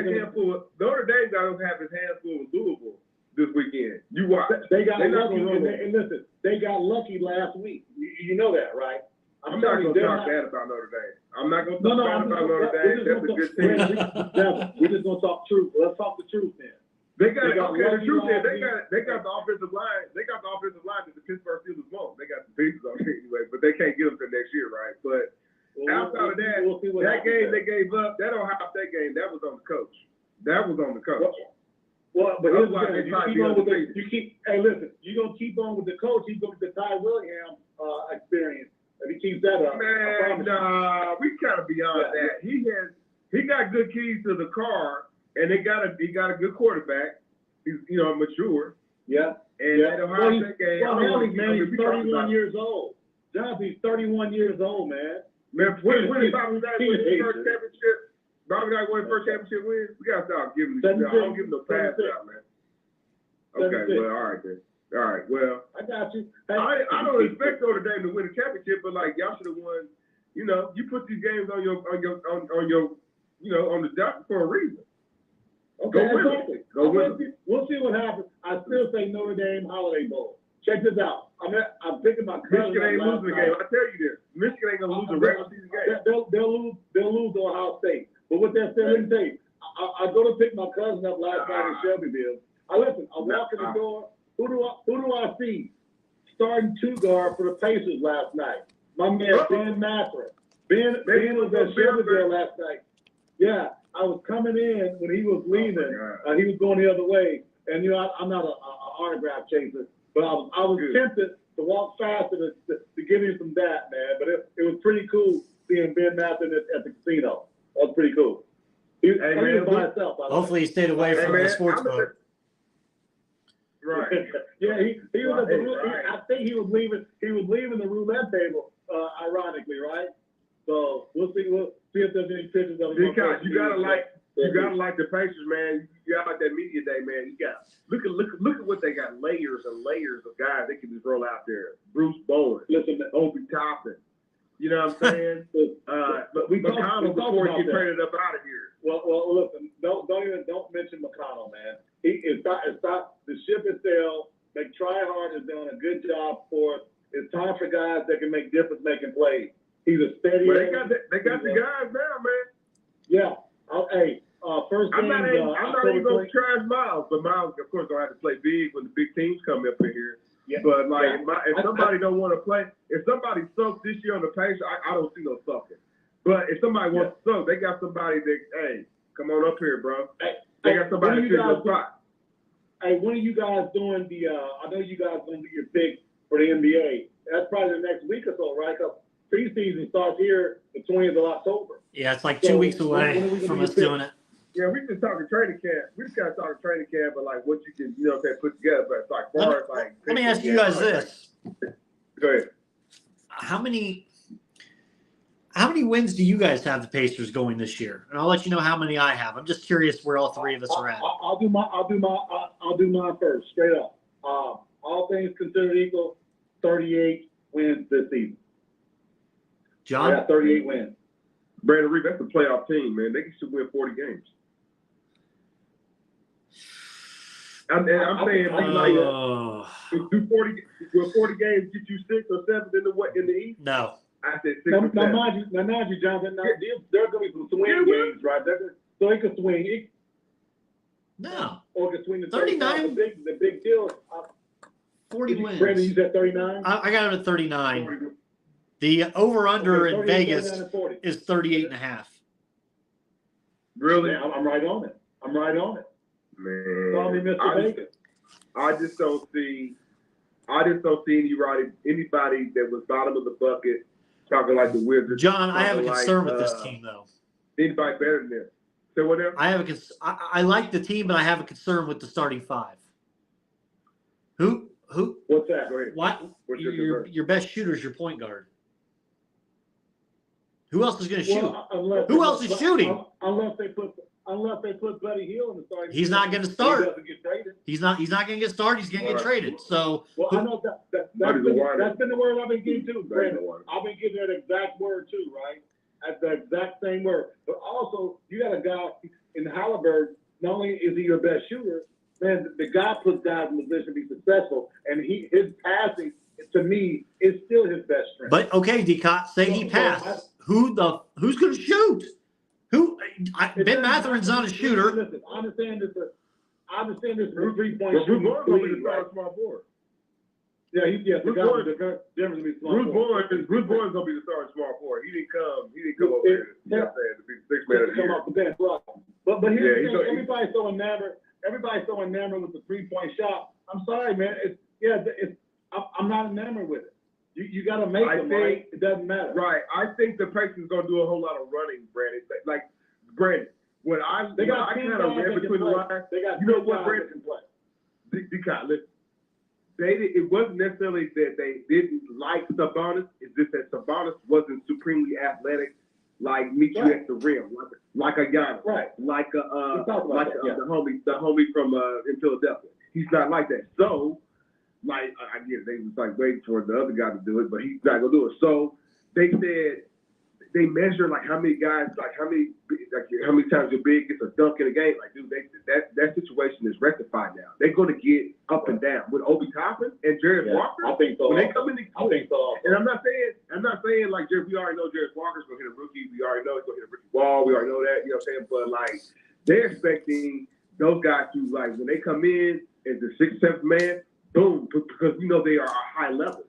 Speaker 3: have his hands full with Louisville this weekend. You watch.
Speaker 4: They got lucky, and listen, they got lucky last week. You know that, right?
Speaker 3: I'm not going to talk bad about Notre Dame. I'm not going to talk bad about Notre Dame. That's a good team.
Speaker 4: We're just going to talk truth. Let's talk the truth then.
Speaker 3: The truth is they got the offensive line. They got the offensive line that the Pittsburgh Steelers want. They got the pieces on it anyway, but they can't get them till next year, right? But outside of that, that game they gave up, that Ohio State game, that was on the coach. That was on the coach.
Speaker 4: Well, but here's the thing. Hey, listen, you're going to keep on with the coach. He's going to get the Ty Willingham experience. If he keeps that up,
Speaker 3: man, nah, we kind of beyond that. He got good keys to the car, and he got a good quarterback. He's mature.
Speaker 4: Yeah.
Speaker 3: And that Ohio State game,
Speaker 4: he's 31 years old. Jonathan, he's 31 years old, man.
Speaker 3: Man, when Bobby Knight won his first championship, win, we gotta start giving him. I don't give him no passes out, man. Okay, well, all right then. All right, well,
Speaker 4: I got you.
Speaker 3: Hey, I don't expect Notre Dame to win a championship, but like y'all should have won. You put these games on your on the docket for a reason.
Speaker 4: Okay,
Speaker 3: exactly. Go win them.
Speaker 4: We'll see what happens. I still say Notre Dame Holiday Bowl. Check this out. I'm picking my cousin.
Speaker 3: Michigan ain't losing the game. I tell you this. Michigan ain't gonna lose the regular season game.
Speaker 4: They'll lose to Ohio State. But with that said, let me tell you, I go to pick my cousin up last night in Shelbyville. I walk in the door. Who do I see starting 2-guard for the Pacers last night? My man Ben Mathra. Ben was at Shelbyville last night. Yeah, I was coming in when he was leaving. He was going the other way, and I'm not an autograph chaser, but I was tempted to walk faster to give him some that, man. But it was pretty cool seeing Ben Mathra at the casino. That was pretty cool. He was by himself.
Speaker 2: Hopefully, he stayed away from the sports book.
Speaker 3: Right.
Speaker 4: Yeah, he was at the roulette. I think he was leaving the roulette table, ironically, right? So we'll see if there's any pictures of him.
Speaker 3: You gotta like the Pacers, man. You got like that media day, man. You got look at what they got, layers and layers of guys they can just roll out there. Bruce Bowen, Obi Toppin. You know what I'm saying? But McConnell before he get traded up out of here.
Speaker 4: Well, listen, don't mention McConnell, man. It's not the ship is sailed. McTryhard is doing a good job for us. It's time for guys that can make difference making plays. He's a steady.
Speaker 3: Well, they got the guys now, man.
Speaker 4: Yeah. First
Speaker 3: I'm
Speaker 4: game.
Speaker 3: not even going to trash Miles, but Miles, of course, don't have to play big when the big teams come up in here. Yeah. But if somebody don't want to play, if somebody sucks this year on the Pacers, I don't see no sucking. But if somebody wants to suck, they got somebody that, hey, come on up here, bro. They got somebody to your spot.
Speaker 4: Hey, when are you guys doing I know you guys going to do your pick for the NBA. That's probably the next week or so, right? Because preseason starts here the 20th of October.
Speaker 2: Yeah, it's like 2 weeks away from us doing it.
Speaker 3: Yeah, we just talking training camp. We just got to talk training camp, but like what you can, put together. But it's like far as like.
Speaker 2: Let me ask you guys this.
Speaker 3: Go ahead.
Speaker 2: How many wins do you guys have the Pacers going this year? And I'll let you know how many I have. I'm just curious where all three of us are at.
Speaker 4: I'll do mine first, straight up. All things considered equal, 38 wins this season.
Speaker 2: John?
Speaker 4: Yeah, 38 wins.
Speaker 3: Brandon Reed, that's a playoff team, man. They should win 40 games. I'm saying, do 40 games get you 6 or 7 in the East?
Speaker 2: No.
Speaker 3: I said 6 or 7.
Speaker 4: Now, mind you, Jonathan, there are going to be some swing games, right? So they can swing.
Speaker 2: No.
Speaker 4: Or between the
Speaker 2: 39?
Speaker 4: The big deal.
Speaker 2: 40 wins.
Speaker 4: Brandon, you said 39?
Speaker 2: I got him at 39. The over-under in Vegas is 38.5.
Speaker 3: Really?
Speaker 4: Yeah, I'm right on it.
Speaker 3: Man,
Speaker 4: Call me Mr. Vegas.
Speaker 3: I just don't see anybody that was bottom of the bucket talking like the Wizards.
Speaker 2: John, I have a concern with this team, though.
Speaker 3: Anybody better than this? Say whatever.
Speaker 2: I like the team, but I have a concern with the starting five. Who?
Speaker 4: What's that?
Speaker 3: Go ahead.
Speaker 2: What?
Speaker 3: What's your
Speaker 2: Your best shooter is your point guard. Who else is going to shoot?
Speaker 4: Who
Speaker 2: else is shooting?
Speaker 4: Unless they put Buddy Hield in the starting.
Speaker 2: He's not going to start.
Speaker 4: He doesn't get traded.
Speaker 2: He's not going to get started. He's going to get traded. So.
Speaker 4: Well, I know that's been the word I've been getting too, Brandon. I've been getting that exact word too, right? That's the exact same word. But also, you got a guy in Halliburton. Not only is he your best shooter, man, the guy puts guys in position to be successful, and his passing to me is still his best strength.
Speaker 2: But okay, Decott, say he passed. Who's going to shoot? Ben Matherin's not a shooter.
Speaker 4: Listen, I understand this is a 3-point shooting league, right? Small forward. Yeah, Bruce Bowen's gonna be the starting small forward. He didn't come over here. You know what I'm saying, to be the sixth man of the year. Come off the bench, right? But here's the thing, everybody's so enamored with the 3-point shot. I'm sorry, man. I'm not enamored with it. You got to make them, right? It doesn't matter.
Speaker 3: Right. I think the Pacers going to do a whole lot of running, Brandon. Like, Brandon, when I kind of read between the lines, you know what, Brandon? Listen, it wasn't necessarily that they didn't like Sabonis. It's just that Sabonis wasn't supremely athletic, like meet you at the rim, like a Giannis,
Speaker 4: right?
Speaker 3: Like the homie from in Philadelphia. He's not like that. So. Like, I get it. They was like waiting for the other guy to do it, but he's not gonna do it. So they said they measure like how many guys, like how many times your big gets a dunk in a game. Like, dude, that situation is rectified now. They're gonna get up and down with Obi Toppin and Jared Walker.
Speaker 4: I think so.
Speaker 3: When they come in,
Speaker 4: I think so.
Speaker 3: And I'm not saying like Jared. We already know Jared Walker's gonna hit a rookie. We already know he's gonna hit a rookie wall. We already know that. You know what I'm saying? But like they're expecting those guys to like when they come in as the 6th, 7th man. Boom, because we know they are a high level.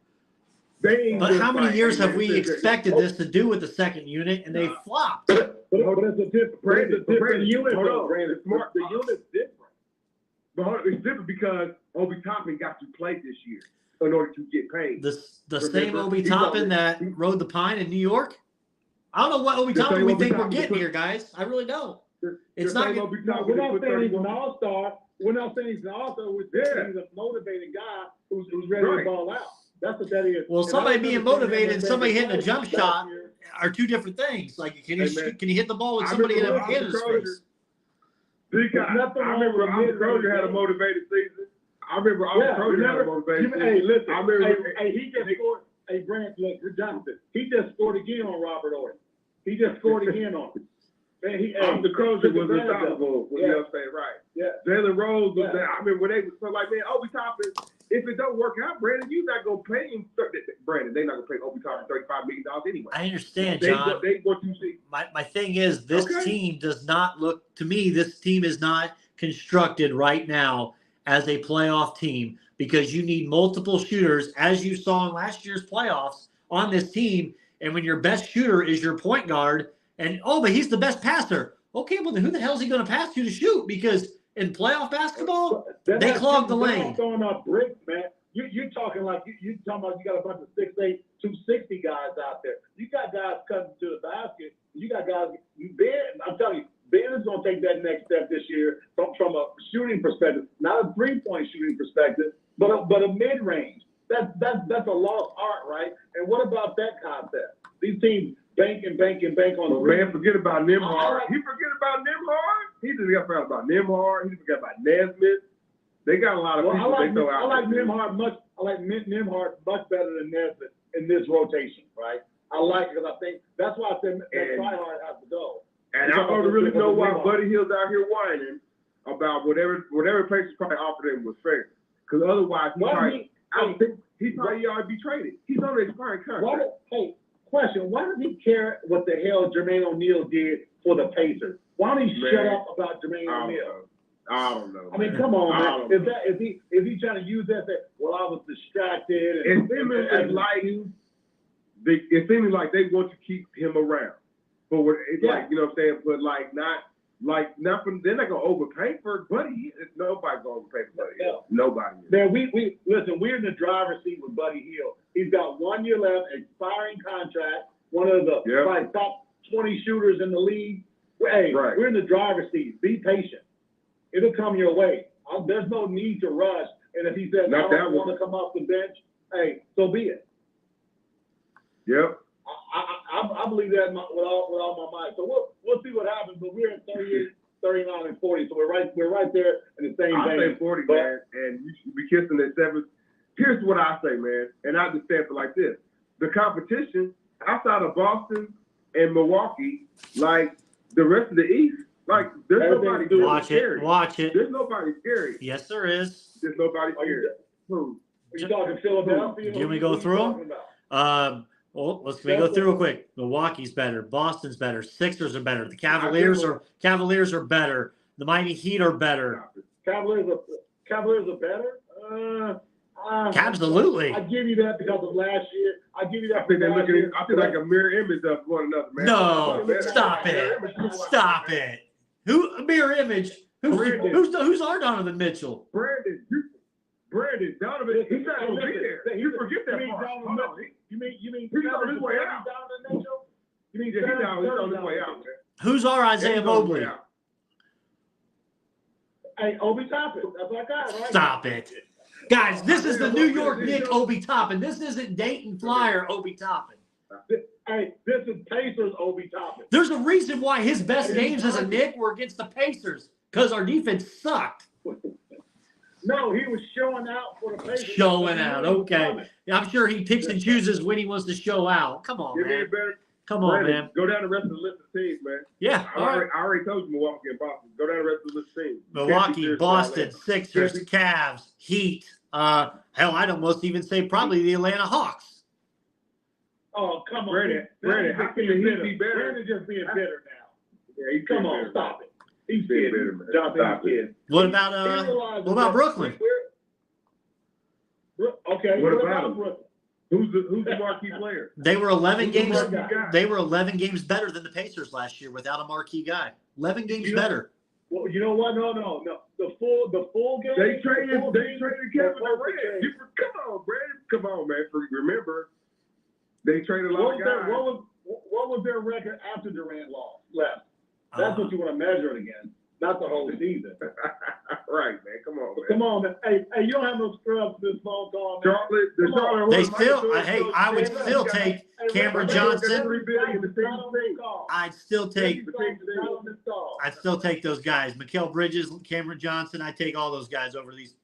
Speaker 2: But how many years have we expected this to do with the second unit, and they flopped?
Speaker 4: But it's a different unit, though, Brandon. The unit's different.
Speaker 3: But it's different because Obi Toppin got to play this year in order to get paid.
Speaker 2: The same Obi Toppin that rode the pine in New York? I don't know what Obi Toppin we think we're getting here, guys. I really don't. It's not.
Speaker 4: We're not saying he's an all-star. We're not saying he's an all-star. We're saying he's a motivated guy who's ready to ball out. That's what that is.
Speaker 2: Well, somebody being motivated and somebody hitting a jump shot are two different things. Like, can you hit the ball with somebody in a space?
Speaker 3: I remember Alvin Crozier had a motivated season. I remember Alvin Crozier had a motivated season.
Speaker 4: Hey, listen. He just scored. Hey, Brant, look, Jonathan. He just scored again on Robert Ory. He just scored again on him. Man,
Speaker 3: the Crozier was unstoppable. You know what I'm saying? Right. Yeah. Jalen Rose was there. I remember when they was so like, man, Obi Toppin, if it don't work out, Brandon, you're not going to pay him. Brandon, they're not going to pay Obi Toppin $35 million anyway.
Speaker 2: I understand, John.
Speaker 3: They want you to see.
Speaker 2: My thing is, this team does not look, to me, this team is not constructed right now as a playoff team because you need multiple shooters, as you saw in last year's playoffs, on this team. And when your best shooter is your point guard, but he's the best passer. Okay, well, then who the hell is he going to pass to shoot? Because in playoff basketball, they clog the lane.
Speaker 4: Throwing up bricks, man. You're talking like you talking about you got a bunch of 6'8", 260 guys out there. You got guys cutting to the basket. You got guys. I'm telling you, Ben is going to take that next step this year from a shooting perspective, not a 3-point shooting perspective, but a mid range. That's a lost art, right? And what about that concept? These teams bank on the
Speaker 3: man, forget about Nembhard. He forget about Nembhard. He just forgot about Nembhard. He forgot about Nesmith. They got a lot of people they throw out.
Speaker 4: I like Nembhard much better than Nesmith in this rotation, right? I like it because I think that's why I said that Tryhard has to go.
Speaker 3: And I don't really know why Buddy Hield's out here whining about whatever Pacers probably offered him was fair. Because otherwise, he probably ought to be traded. He's on an expiring contract.
Speaker 4: Question, why does he care what the hell Jermaine O'Neal did for the Pacers? Why don't he shut up about Jermaine O'Neal?
Speaker 3: I don't know.
Speaker 4: I mean, come on, man. Is he trying to use that? Say, well, I was distracted.
Speaker 3: It seems like they want to keep him around, but it's like, you know what I'm saying. But not from, they're not gonna overpay for Buddy. Nobody's gonna overpay for Buddy Hield. Nobody.
Speaker 4: Man, we listen. We're in the driver's seat with Buddy Hield. He's got 1 year left, expiring contract. One of the like top 20 shooters in the league. Hey, we're in the driver's seat. Be patient. It'll come your way. There's no need to rush. And if he says, I don't want to come off the bench, hey, so be it.
Speaker 3: Yep.
Speaker 4: I believe that with all my mind. So we'll see what happens. But we're at 38, 39, and 40. So we're right there in the same vein.
Speaker 3: I say 40, man, and you should be kissing at 7. Here's what I say, man, and I just stand for like this: the competition outside of Boston and Milwaukee, like the rest of the East, like there's nobody scary.
Speaker 2: Watch it.
Speaker 3: There's nobody scary.
Speaker 2: Yes, there is.
Speaker 3: There's nobody scary. Who?
Speaker 4: Are you talking Philadelphia?
Speaker 2: Do you want me to go through them? Well, let's go through real quick. Milwaukee's better. Boston's better. Sixers are better. The Cavaliers are better. The Miami Heat are better.
Speaker 4: Cavaliers are better.
Speaker 2: Absolutely.
Speaker 4: I give you that because of last year. I give you that.
Speaker 3: I think they're looking. I feel like a mirror image of one another, man.
Speaker 2: No, stop it. Stop it. Who a mirror image? Who's our Donovan Mitchell?
Speaker 3: Brandon Donovan. He's not gonna be there. You forget that part. You mean he's on his way out? Donovan Mitchell? You mean he's on his way out? Man.
Speaker 2: Who's our Isaiah Mobley?
Speaker 4: Hey, Obi Toppin. That's what I got. Right?
Speaker 2: Stop it. Guys, this is the New York Knicks Obi Toppin. This isn't Dayton Flyer Obi Toppin.
Speaker 4: Hey, this is Pacers Obi Toppin.
Speaker 2: There's a reason why his best games as a Knick were against the Pacers, because our defense sucked.
Speaker 4: No, he was showing out for the Pacers.
Speaker 2: Showing out, okay. I'm sure he picks and chooses when he wants to show out. Come on, man. Come on, man.
Speaker 3: Go down the rest of the list of teams, man.
Speaker 2: Yeah.
Speaker 3: I already told you Milwaukee and Boston. Go down the rest of the list of teams.
Speaker 2: Milwaukee, Boston, Sixers, Cavs, Heat. Hell, I'd almost even say probably the Atlanta Hawks.
Speaker 4: Oh, come on.
Speaker 3: Brandon, how can the Heat be better?
Speaker 4: Brandon just being bitter now.
Speaker 3: Yeah,
Speaker 4: come on, stop it. He's being bitter, man. Stop it.
Speaker 2: What about Brooklyn?
Speaker 4: Okay, what about Brooklyn?
Speaker 3: Who's the marquee player?
Speaker 2: They were 11 games. They were 11 games better than the Pacers last year without a marquee guy. 11 games better.
Speaker 4: Well, you know what? No. The full game.
Speaker 3: They traded Kevin Durant. Come on, Brandon. Come on, man. Remember, they traded a lot of guys.
Speaker 4: What was their record after Durant left? That's what you want to measure it against, not the whole season.
Speaker 3: Right, man. Come on, man.
Speaker 4: Come on, man. Hey, you don't have no scrubs this phone call, man.
Speaker 2: I would still take Cameron Johnson. I'd still take those guys. Mikal Bridges, Cameron Johnson. I'd take all those guys over these.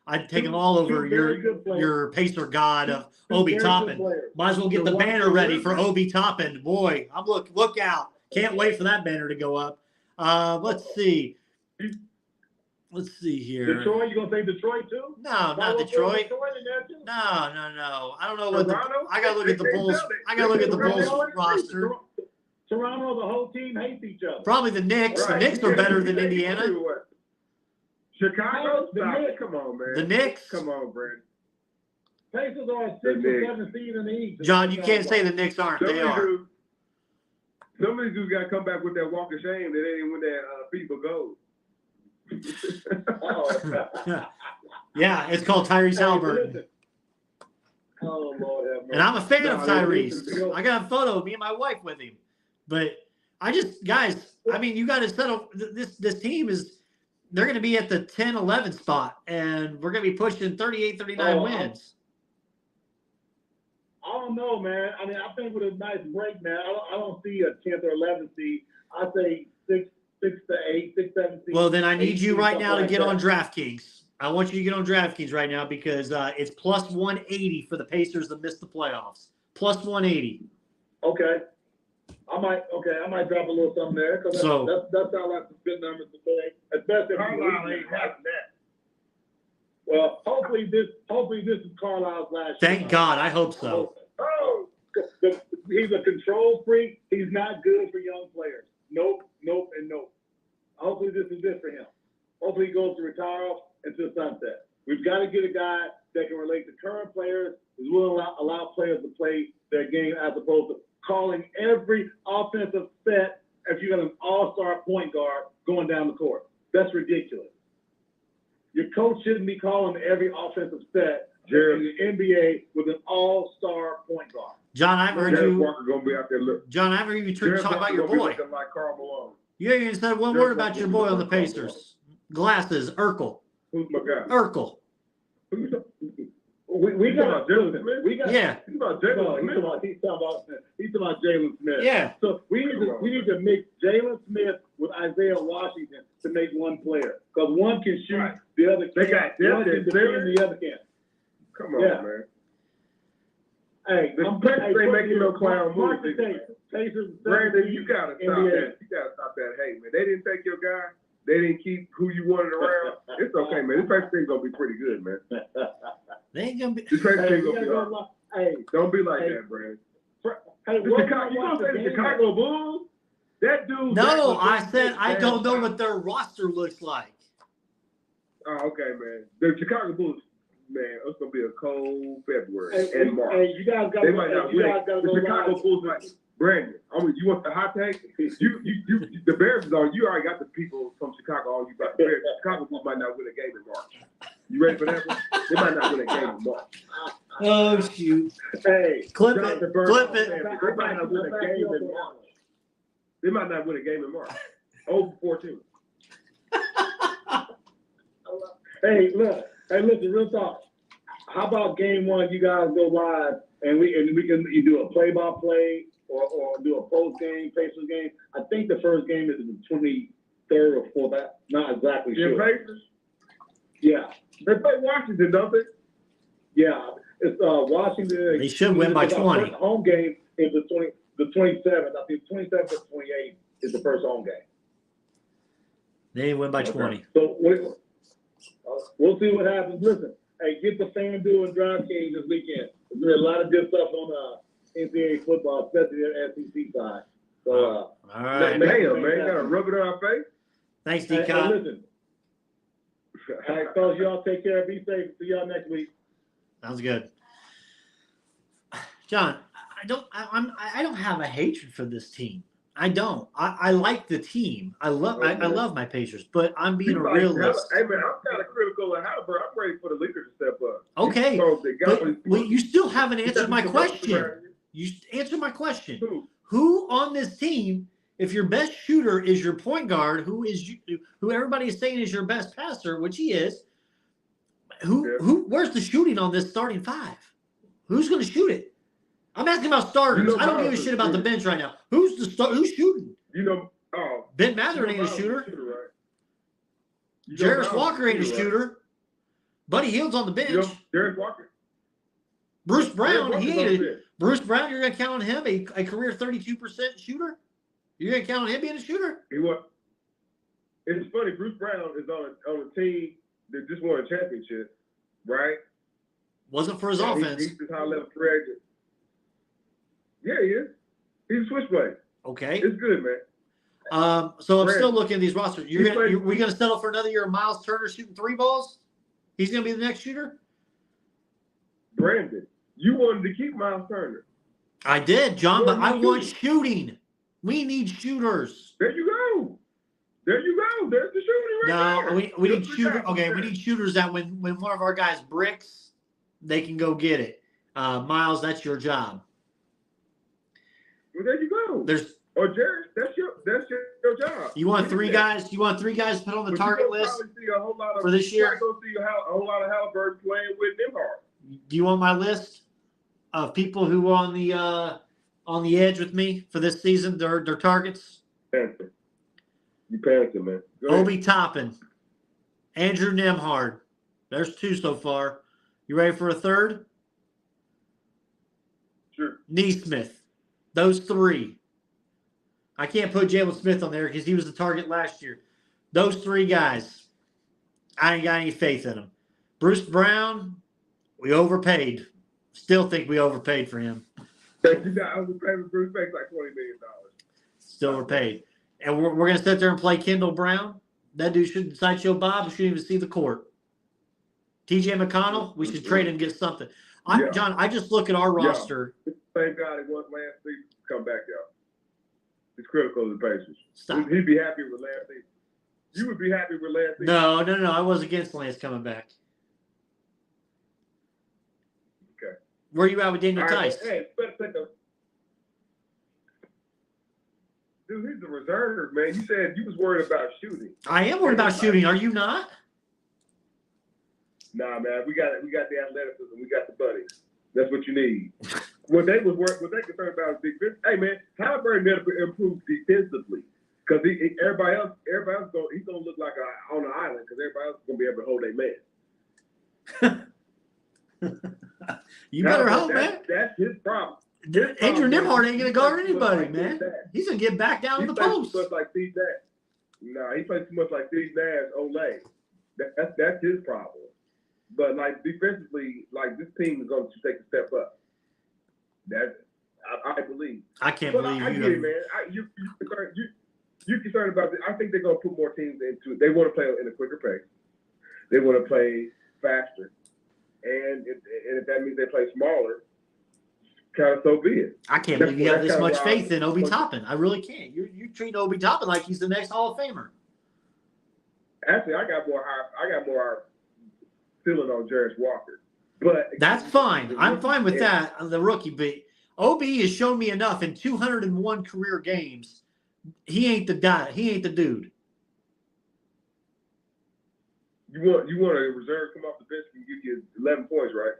Speaker 2: I'd take them all over your Pacer god of Obi Toppin. Might as well get the banner ready for Obi Toppin. Boy, look out. Can't wait for that banner to go up. Let's see. Let's see here.
Speaker 4: Detroit, you gonna say Detroit too?
Speaker 2: No, not Detroit. No. I don't know what I gotta look at the Bulls. I gotta look at the Bulls roster.
Speaker 4: Toronto, the whole team hates each other.
Speaker 2: Probably the Knicks. The Knicks are better than Indiana.
Speaker 3: Chicago, come on, man.
Speaker 2: The Knicks.
Speaker 3: Come on, Brandon.
Speaker 4: Pacers are a 6 or 7 seed in the East.
Speaker 2: John, you can't say the Knicks aren't. They are.
Speaker 3: Some of these dudes got to come back with that walk of shame that they didn't win that FIFA gold.
Speaker 2: Yeah, it's called Tyrese Halliburton.
Speaker 4: Oh, Lord,
Speaker 2: and I'm a fan of Tyrese. I got a photo of me and my wife with him. But guys, I mean, you got to settle. This team they're going to be at the 10-11 spot, and we're going to be pushing 38, 39 wins.
Speaker 4: I don't know, man. I mean, I think with a nice break, man, I don't see a 10th or 11th seed. I say 6 to 8, 6, 7 seed.
Speaker 2: Well, then I need you right now to get on DraftKings. I want you to get on DraftKings right now because it's plus 180 for the Pacers to miss the playoffs. Plus 180.
Speaker 4: Okay. I might drop a little something there because that sounds like some good numbers to say. Especially if Carlisle ain't having that. Well, hopefully this is Carlisle's last year.
Speaker 2: Thank God. I hope so.
Speaker 4: He's a control freak. He's not good for young players. Nope, and nope. Hopefully this is it for him. Hopefully he goes retire off into the sunset. We've got to get a guy that can relate to current players, who will allow players to play their game as opposed to calling every offensive set if you got an all-star point guard going down the court. That's ridiculous. Your coach shouldn't be calling every offensive set in the NBA with an all-star point guard.
Speaker 2: John, I've heard you.
Speaker 3: Walker gonna be out there
Speaker 2: John, I've heard you talk about your boy.
Speaker 3: Like Karl Malone.
Speaker 2: You ain't even said one word about your boy on the Pacers. Glasses, Urkel.
Speaker 3: Who's my guy?
Speaker 2: Urkel.
Speaker 4: We got Jalen Smith.
Speaker 2: Yeah.
Speaker 3: He's about Jalen Smith.
Speaker 4: He's talking about Jalen Smith.
Speaker 2: Yeah.
Speaker 4: So we need to mix Jalen Smith with Isaiah Washington to make one player. Because one can shoot,
Speaker 3: Right.
Speaker 4: the other can't.
Speaker 3: They got
Speaker 4: one can defend, the other can't.
Speaker 3: Come on,
Speaker 4: Yeah.
Speaker 3: man.
Speaker 4: Hey,
Speaker 3: The Pacers ain't making no clown moves.
Speaker 4: Pacers,
Speaker 3: Brandon, you gotta stop
Speaker 4: NBA.
Speaker 3: that. You gotta stop that hate, man. They didn't take your guy. They didn't keep who you wanted around. It's okay, man. This Pacers thing's gonna be pretty good, man.
Speaker 2: They ain't gonna be.
Speaker 3: This Pacers
Speaker 4: Hey,
Speaker 3: thing's gonna be all right.
Speaker 4: hey,
Speaker 3: Don't be like
Speaker 4: Hey.
Speaker 3: that, Brandon.
Speaker 4: hey,
Speaker 3: You gonna say the Chicago Bulls? That dude.
Speaker 2: No, I said I don't know what their roster looks like.
Speaker 3: Oh, okay, man. The Chicago Bulls, man, it's gonna be a cold February
Speaker 4: Hey,
Speaker 3: and March.
Speaker 4: hey, you guys got
Speaker 3: They might not win. The
Speaker 4: go
Speaker 3: Chicago
Speaker 4: live.
Speaker 3: Bulls might. Brandon, I mean, you want the hot take? You the Bears is on. You already got the people from Chicago on you about the Bears. Chicago Bulls might not win a game in March. You ready for that one? They might not win a game in March.
Speaker 2: Oh shoot!
Speaker 4: Hey,
Speaker 2: Clip
Speaker 3: Jonathan
Speaker 2: it.
Speaker 3: Burns
Speaker 2: Clip
Speaker 3: said
Speaker 2: it.
Speaker 3: They might not win a game in March. They might not win a game in March. 0-14.
Speaker 4: Hey, look. Hey, listen, real talk. How about game one? You guys go live and we can you do a play-by-play or do a post-game, Pacers game. I think the first game is the 23rd or 4th. Not exactly
Speaker 3: The
Speaker 4: sure.
Speaker 3: Pacers,
Speaker 4: Yeah,
Speaker 3: they play Washington, don't they?
Speaker 4: yeah. It's Washington.
Speaker 2: They should win by
Speaker 4: It's our
Speaker 2: 20.
Speaker 4: first home game is the 27th. I think 27th or 28th is the first home game.
Speaker 2: They ain't win by
Speaker 3: Okay.
Speaker 2: 20.
Speaker 4: So we'll see what happens. Listen, hey, get the FanDuel and DraftKings this weekend. There's been a lot of good stuff on NCAA football, especially the SEC side. So,
Speaker 2: All right.
Speaker 3: Damn, man, gotta rub it on our face.
Speaker 2: Thanks,
Speaker 4: hey,
Speaker 2: D-Con.
Speaker 4: listen. All right, fellas, y'all take care. Be safe. See y'all next week.
Speaker 2: Sounds good. John, I don't have a hatred for this team. I don't. I like the team. I love my Pacers, but I'm being a realist.
Speaker 3: Hey, man, I'm kind of critical of Halliburton. I'm ready for the leader to step up.
Speaker 2: Okay,
Speaker 3: So they got
Speaker 2: but you still haven't answered my question. You answer my question. Who on this team, if your best shooter is your point guard, who everybody is saying is your best passer, which he is, where's the shooting on this starting five? Who's going to shoot it? I'm asking about starters. I don't give a shit about the bench right now. Who's shooting? Ben Mather ain't a shooter.
Speaker 3: Right?
Speaker 2: Jarris Walker ain't a shooter. Buddy Hield's on the bench.
Speaker 3: Jarris Walker.
Speaker 2: Bruce Brown,
Speaker 3: Jarris
Speaker 2: he
Speaker 3: Walker's on
Speaker 2: ain't
Speaker 3: the
Speaker 2: a
Speaker 3: bench.
Speaker 2: Bruce Brown. You're gonna count on him a career 32% shooter? You're gonna count on him being a shooter?
Speaker 3: He was. It's funny. Bruce Brown is on a team that just won a championship, right?
Speaker 2: Wasn't for his offense.
Speaker 3: He's high level free agent. Yeah, he is. He's a switchblade.
Speaker 2: Okay.
Speaker 3: It's good, man.
Speaker 2: So I'm still looking at these rosters. We're gonna settle for another year of Miles Turner shooting 3 balls? He's gonna be the next shooter?
Speaker 3: Brandon, you wanted to keep Miles Turner.
Speaker 2: I did, John, but I want shooting. We need shooters.
Speaker 3: There you go. There you go. There's the shooting right there.
Speaker 2: No, we need shooters. Okay, we need shooters that when one of our guys bricks, they can go get it. Miles, that's your job.
Speaker 3: Well, there you go. Jared, that's your job.
Speaker 2: You want 3 guys? You want 3 guys to put on the target list for this year?
Speaker 3: You're going to see a whole lot of Halliburton playing with them hard.
Speaker 2: Do you want my list of people who are on the edge with me for this season? Their targets.
Speaker 3: Panther. You panicking, man.
Speaker 2: Obi Toppin, Andrew Nemhard. There's 2 so far. You ready for a 3rd?
Speaker 3: Sure.
Speaker 2: Neesmith. Those 3. I can't put Jalen Smith on there because he was the target last year. Those 3 guys, I ain't got any faith in them. Bruce Brown, we overpaid. Still think we overpaid for him.
Speaker 3: You got overpaid with Bruce Banks like $20 million.
Speaker 2: Still overpaid. And we're going to sit there and play Kendall Brown? That dude shouldn't sideshow Bob. Shouldn't even see the court. TJ McConnell, we should trade and get something. John, I just look at our roster.
Speaker 3: Same guy that was last season. Come back, y'all. He's critical of the Pacers.
Speaker 2: Stop.
Speaker 3: He'd be happy with last season. You would be happy with last season.
Speaker 2: No. I was against Lance coming back.
Speaker 3: Okay.
Speaker 2: Where are you at with Daniel Tice?
Speaker 3: Hey, better take a. Dude, he's the reserve, man. You said you was worried about shooting.
Speaker 2: I am worried about shooting. Are you not?
Speaker 3: Nah, man. We got the athleticism. We got the buddies. That's what you need. What they concerned about is defense. Hey, man, Halliburton never improved defensively because everybody else he's gonna look like on an island because everybody else is gonna be able to hold their man.
Speaker 2: You better hope, man.
Speaker 3: That's his problem.
Speaker 2: Andrew Nembhard ain't gonna guard anybody, man. He's gonna get back down to the post.
Speaker 3: He plays too much like Steve Nash. Nah, he plays too much like Steve Nash. Olay. That's his problem. But like defensively, like this team is going to take a step up. That I believe.
Speaker 2: I can't believe
Speaker 3: I
Speaker 2: you.
Speaker 3: get it, man. You're concerned about it. I think they're going to put more teams into it. They want to play in a quicker pace. They want to play faster, and if that means they play smaller, kind of so be it.
Speaker 2: I can't believe you have this much faith in Obi Toppin. I really can't. You treat Obi Toppin like he's the next Hall of Famer.
Speaker 3: Actually, I got more feeling on Jarris Walker, but
Speaker 2: that's fine. I'm fine with that. The rookie, but Ob has shown me enough in 201 career games. He ain't the guy. He ain't the dude.
Speaker 3: You want a reserve come off the bench and give you 11 points, right?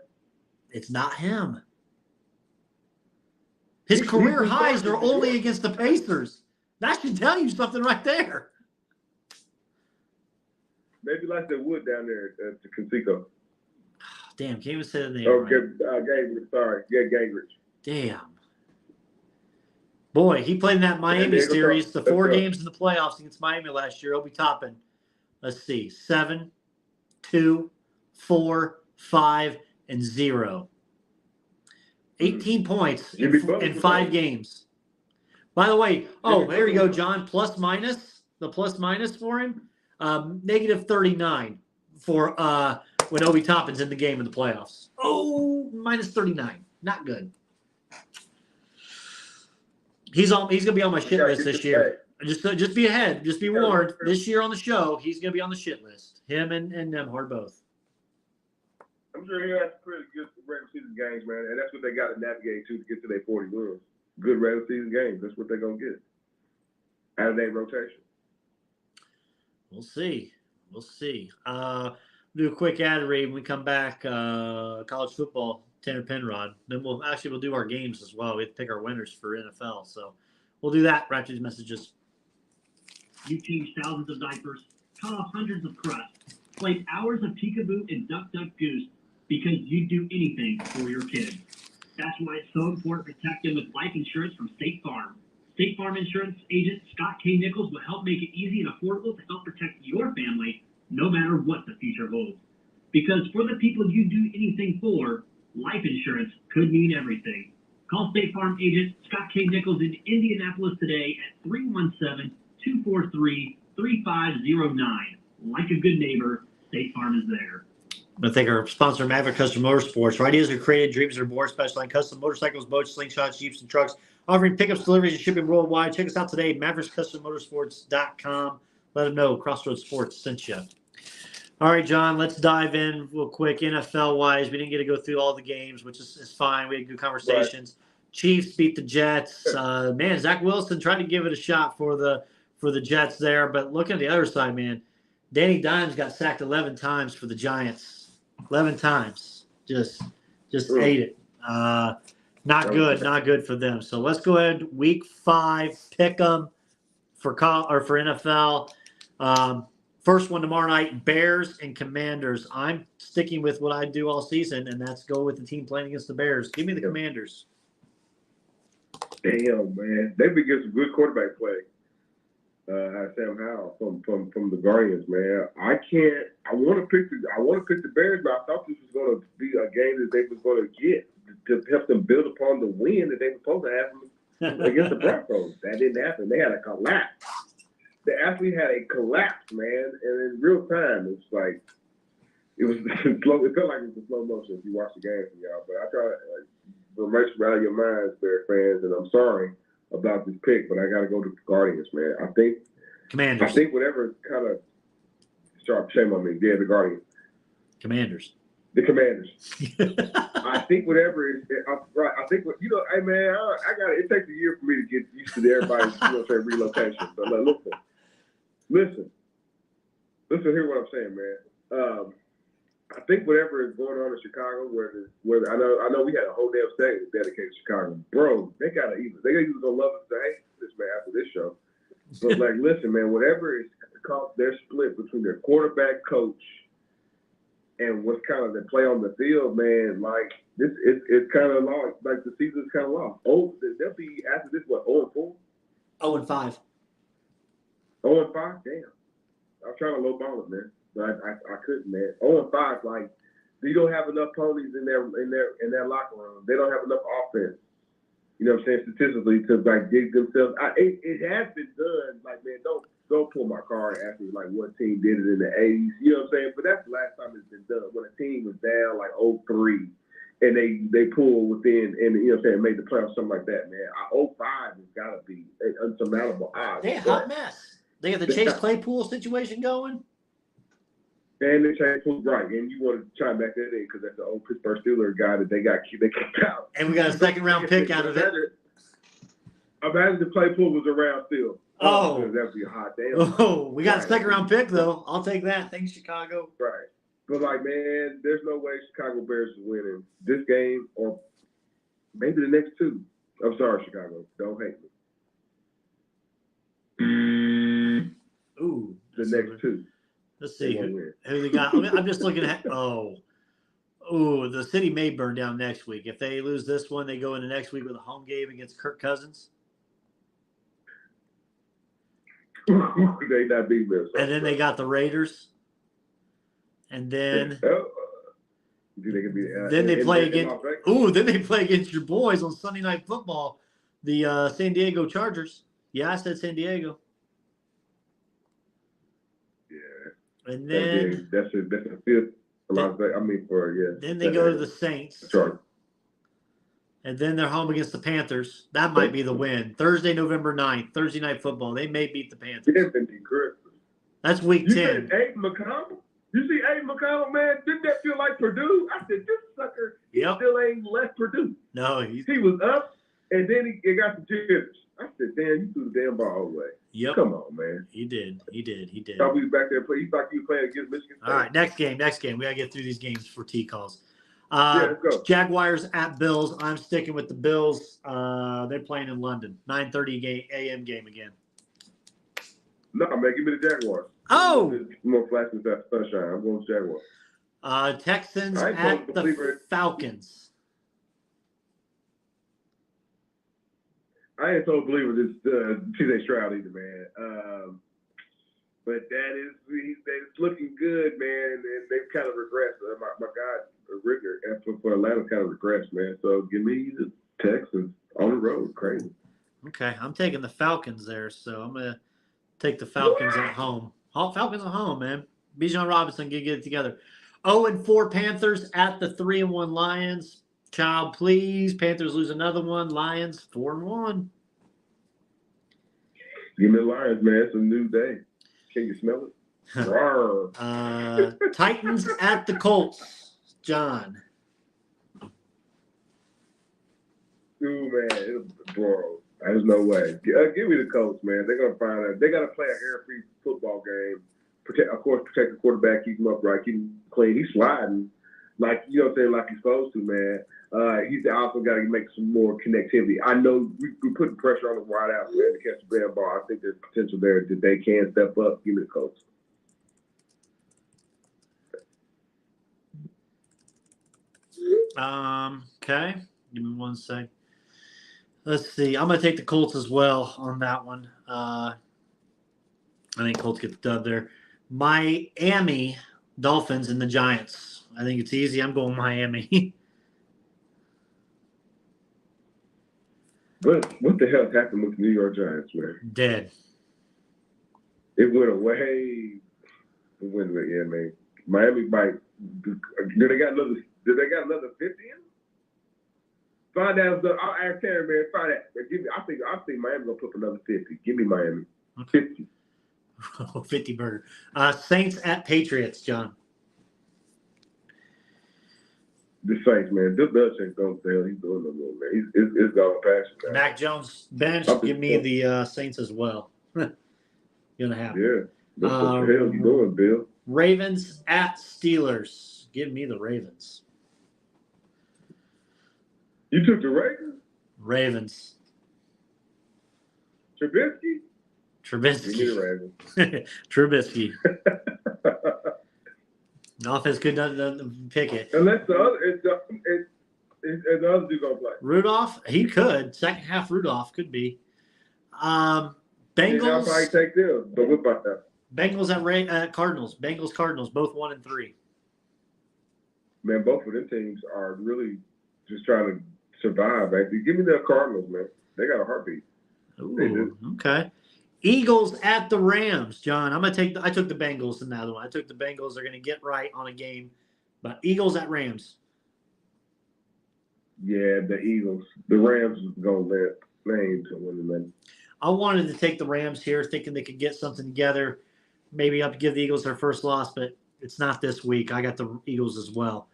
Speaker 2: It's not him. His career highs are only against the Pacers. That should tell you something right there.
Speaker 3: Maybe like the wood down there at the Conseco.
Speaker 2: Damn, can't even say the name.
Speaker 3: Oh,
Speaker 2: right.
Speaker 3: Gingrich. Sorry. Yeah, Gingrich.
Speaker 2: Damn. Boy, he played in that Miami series, the 4 games in the playoffs against Miami last year. Obi Toppin. Let's see. 7, 2, 4, 5, and 0. 18 points in 5 games. By the way, there you go, John. Plus minus. The plus minus for him. Negative 39 for when Obi Toppin's in the game in the playoffs. Minus 39. Not good. He's gonna be on my shit list this year. Just be ahead. Just be warned. This year on the show, he's gonna be on the shit list. Him and Nembhard both.
Speaker 3: I'm sure he has pretty good regular season games, man, and that's what they got to navigate to get to their 40 wins. Good regular season games. That's what they're gonna get out of their rotation.
Speaker 2: We'll see. Do a quick ad read when we come back. College football, Tanner Penrod. Then we'll do our games as well. We have to pick our winners for NFL. So we'll do that right after these messages.
Speaker 5: You changed thousands of diapers, cut off hundreds of crusts, played hours of peekaboo and duck goose because you'd do anything for your kids. That's why it's so important to protect them with life insurance from State Farm. State Farm Insurance agent Scott K. Nichols will help make it easy and affordable to help protect your family no matter what the future holds. Because for the people you do anything for, life insurance could mean everything. Call State Farm agent Scott K. Nichols in Indianapolis today at 317-243-3509. Like a good neighbor, State Farm is there.
Speaker 2: I want to thank our sponsor, Maverick Custom Motorsports. Where ideas are created, dreams are born, specialized in custom motorcycles, boats, slingshots, jeeps, and trucks. Offering pickups, deliveries, and shipping worldwide. Check us out today, MavericksCustomMotorsports.com. Let them know Crossroads Sports sent you. All right, John, let's dive in real quick. NFL-wise, we didn't get to go through all the games, which is fine. We had good conversations. Right. Chiefs beat the Jets. Zach Wilson tried to give it a shot for the Jets there. But look at the other side, man. Danny Dimes got sacked 11 times for the Giants. 11 times. Just ate it. Not good for them. So let's go ahead. Week 5, pick them for NFL. First one tomorrow night, Bears and Commanders. I'm sticking with what I do all season, and that's go with the team playing against the Bears. Give me the Commanders.
Speaker 3: Damn, man. They've been getting some good quarterback play. Sam Howell from the Guardians, man. I want to pick the Bears, but I thought this was going to be a game that they was going to get to help them build upon the win that they were supposed to have against the Broncos. That didn't happen. They had a collapse. the athlete had a collapse, man, and in real time, it's like it was slow. It felt like it was in slow motion if you watch the game from y'all. But I try to erase from out of your minds, Bear fans, and I'm sorry about this pick, but I got to go to the Guardians, man. I
Speaker 2: Commanders.
Speaker 3: think whatever kind of sharp shame on me, yeah, the Guardians.
Speaker 2: Commanders.
Speaker 3: The Commanders. I think whatever is right. I think what hey man, I got it. It takes a year for me to get used to everybody's relocation. But listen. Hear what I'm saying, man. I think whatever is going on in Chicago, where I know we had a whole damn state dedicated to Chicago, bro. They gotta either gonna love us or hate this man after this show. But like, listen, man, whatever is called their split between their quarterback, coach, and what's kind of the play on the field, man, like this, it's kind of lost. Like the season's kind of lost. Oh, they'll be after this 0-4,
Speaker 2: 0-5,
Speaker 3: 0-5. Damn, I'm trying to lowball it, man, but I couldn't, man. 0-5, like you don't have enough ponies in their locker room. They don't have enough offense. You know what I'm saying? Statistically, to like dig themselves. It has been done. Like, man, don't pull my card and ask me like what team did it in the 80s. You know what I'm saying? But that's the last time it's been done, when a team was down like 0-3 and they pulled within and you know what I'm saying, made the playoffs, something like that, man. 0-5 has got to be an unsurmountable odds.
Speaker 2: They a hot mess. They got the Chase Claypool situation going.
Speaker 3: And they changed right, and you want to chime back that in because that's the old Pittsburgh Steelers guy that they kicked out.
Speaker 2: And we got a second-round pick out of it.
Speaker 3: Imagine the Claypool was around still.
Speaker 2: Oh,
Speaker 3: that'd be a hot damn.
Speaker 2: Oh, we got a second-round pick though. I'll take that. Thanks, Chicago.
Speaker 3: Right, but like, man, there's no way Chicago Bears is winning this game or maybe the next two. I'm sorry, Chicago. Don't hate me.
Speaker 2: Ooh,
Speaker 3: the next two.
Speaker 2: Let's see who they got. I'm just looking at. The city may burn down next week. If they lose this one, they go into next week with a home game against Kirk Cousins.
Speaker 3: They not beat Minnesota.
Speaker 2: And then they got the Raiders. And then then they play against. Then they play against your boys on Sunday Night Football, the San Diego Chargers. Yeah, I said San Diego. And then
Speaker 3: that's a fifth.
Speaker 2: Then they go to the Saints.
Speaker 3: Sorry.
Speaker 2: And then they're home against the Panthers. That might be the win. Thursday, November 9th, Thursday Night Football. They may beat the Panthers. That's week 10.
Speaker 3: Said Aiden McConnell? You see Aiden McConnell, man? Didn't that feel like Purdue? I said, this sucker still ain't left Purdue.
Speaker 2: No.
Speaker 3: He was up, and then he got some jitters. I said, damn, you threw the damn ball away.
Speaker 2: Yep.
Speaker 3: Come on, man.
Speaker 2: He did.
Speaker 3: Thought we was back there playing. He thought you were playing against Michigan State.
Speaker 2: All right, next game. We got to get through these games for T calls.
Speaker 3: Let's go.
Speaker 2: Jaguars at Bills. I'm sticking with the Bills. They're playing in London. 9:30 a.m. game again.
Speaker 3: No, man, give me the Jaguars.
Speaker 2: Oh!
Speaker 3: More flash than that sunshine. I'm going Jaguars.
Speaker 2: Texans at the Falcons.
Speaker 3: I ain't so believer this TJ Stroud either, man. But it's looking good, man, and they've kind of regressed. My guy Ricker for Atlanta kind of regressed, man. So give me the Texans on the road, crazy.
Speaker 2: Okay, I'm taking the Falcons there, so I'm gonna take the Falcons at home. Falcons at home, man. Bijan Robinson can get it together. 0-4 Panthers at the 3-1 Lions. Child, please. Panthers lose another one. Lions 4-1.
Speaker 3: Give me the Lions, man. It's a new day. Can you smell it?
Speaker 2: Titans at the Colts. John.
Speaker 3: Ooh, man. Bro, there's no way. Give me the Colts, man. They're going to find out. They got to play an air-free football game. Protect the quarterback, keep him upright, keep him clean. He's sliding like, you know what I'm saying, like he's supposed to, man. He's also got to make some more connectivity. I know we're putting pressure on the wide out, man, to catch the damn ball. I think there's potential there that they can step up. Give me the Colts.
Speaker 2: Okay. Give me 1 sec. Let's see. I'm going to take the Colts as well on that one. I think Colts get the dub there. Miami Dolphins and the Giants. I think it's easy. I'm going Miami.
Speaker 3: But what the hell happened with the New York Giants, man?
Speaker 2: Dead.
Speaker 3: It went away. It went away, yeah, man. Miami might. Do they got another 50 in? Find out. I'll ask Terry, man. Find out. I think Miami gonna put up another 50. Give me Miami. 50.
Speaker 2: 50 burger. Saints at Patriots, John.
Speaker 3: The Saints, man. Bill Belichick don't tell he's doing no more, man. It's gone past it now.
Speaker 2: Mac Jones bench. Give me the Saints as well. Gonna happen.
Speaker 3: Yeah. What the hell you doing, Bill?
Speaker 2: Ravens at Steelers. Give me the Ravens.
Speaker 3: You took the Ravens?
Speaker 2: Ravens.
Speaker 3: Trubisky? Give me the Ravens.
Speaker 2: Trubisky. Offense could not pick it.
Speaker 3: Unless the other dude gonna play.
Speaker 2: Rudolph, he could. Second half Rudolph could be. Bengals.
Speaker 3: I'll probably take them. But what about that?
Speaker 2: Bengals at Cardinals. Bengals Cardinals, both 1-3.
Speaker 3: Man, both of them teams are really just trying to survive. Actually, give me the Cardinals, man. They got a heartbeat.
Speaker 2: Ooh, okay. Eagles at the Rams, John. I took the Bengals in that one. I took the Bengals. They're going to get right on a game. But Eagles at Rams.
Speaker 3: Yeah, the Eagles. The Rams is going to let Lane to win the man.
Speaker 2: I wanted to take the Rams here, thinking they could get something together. Maybe up to give the Eagles their first loss, but it's not this week. I got the Eagles as well.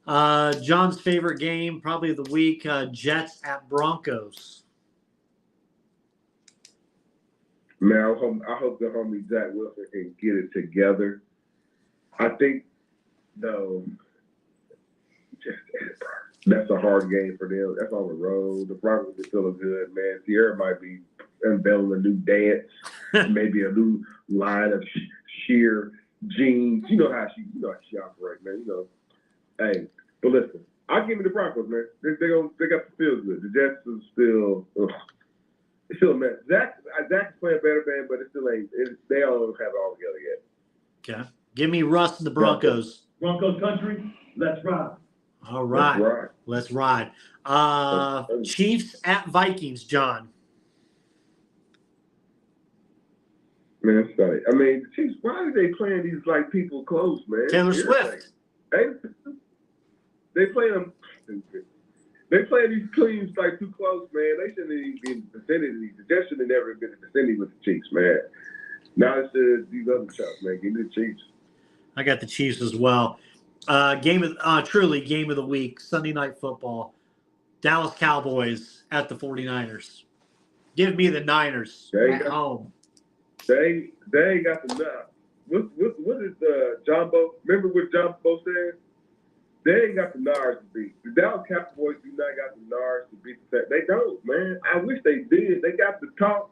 Speaker 2: John's favorite game, probably of the week, Jets at Broncos.
Speaker 3: Man, I hope the homie Zach Wilson can get it together. I think, though, that's a hard game for them. That's on the road. The Broncos are feeling good, man. Sierra might be unveiling a new dance, maybe a new line of sheer jeans. You know how she operates, man. You know, hey, but listen, I'll give me the Broncos, man. They got to feel good. The Jets are still. It's still a mess. Zach's playing better, man, but it still ain't. They don't have it all together yet.
Speaker 2: Okay. Give me Russ and the Broncos.
Speaker 5: Broncos country, let's ride.
Speaker 2: All right. Let's ride. Chiefs at Vikings, John.
Speaker 3: Man, sorry. I mean, the Chiefs, why are they playing these, like, people close, man?
Speaker 2: Taylor Swift.
Speaker 3: They play them. They play these teams like too close, man. They shouldn't even be in the vicinity. The Jets should have never been in the vicinity with the Chiefs, man. Now it's these other shots, man. Give me the Chiefs.
Speaker 2: I got the Chiefs as well. Truly game of the week, Sunday Night Football. Dallas Cowboys at the 49ers. Give me the Niners at home.
Speaker 3: They ain't got the nut. What is Jumbo? Remember what Jumbo said? They ain't got the Nars to beat. The Dallas Cowboys do not got the Nars to beat the. They don't, man. I wish they did. They got the talk.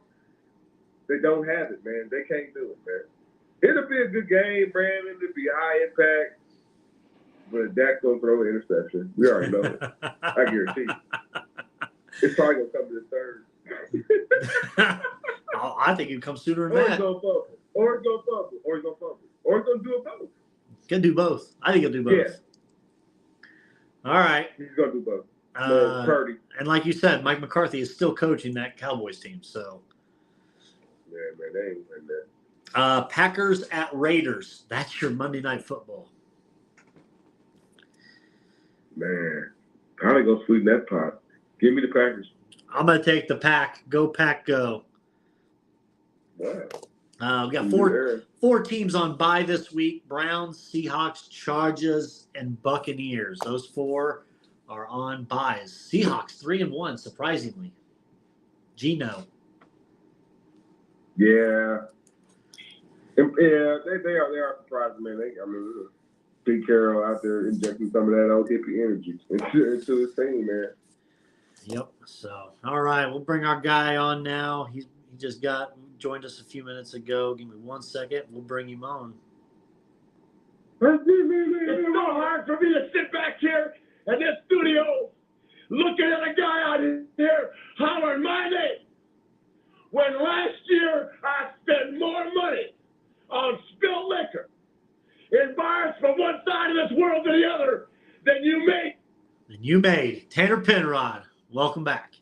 Speaker 3: They don't have it, man. They can't do it, man. It'll be a good game, Brandon. It'll be high impact. But Dak's going to throw an interception. We already know it. I guarantee you. It's probably going to come to the third.
Speaker 2: I think it'd come sooner than that.
Speaker 3: Or it's going to fumble. Or it's going to do it both.
Speaker 2: Can do both. I think he'll do both.
Speaker 3: Yeah. All right. He's going to do both. Purdy.
Speaker 2: And like you said, Mike McCarthy is still coaching that Cowboys team. So.
Speaker 3: Yeah, man, they ain't win that.
Speaker 2: Packers at Raiders. That's your Monday Night Football.
Speaker 3: Man, how they go sweeten that pot? Give me the Packers.
Speaker 2: I'm going to take the Pack. Go Pack, go.
Speaker 3: Wow.
Speaker 2: We got four teams on bye this week. Browns, Seahawks, Chargers, and Buccaneers. Those four are on byes. Seahawks 3-1, surprisingly. Gino.
Speaker 3: Yeah. They are surprising, man. Pete Carroll out there injecting some of that old hippie energy into his team, man.
Speaker 2: Yep. So, all right, we'll bring our guy on now. He just joined us a few minutes ago. Give me 1 second. We'll bring him on.
Speaker 4: It's so hard for me to sit back here in this studio looking at a guy out here hollering my name when last year I spent more money on spilled liquor in bars from one side of this world to the other than you made.
Speaker 2: Tanner Penrod, welcome back.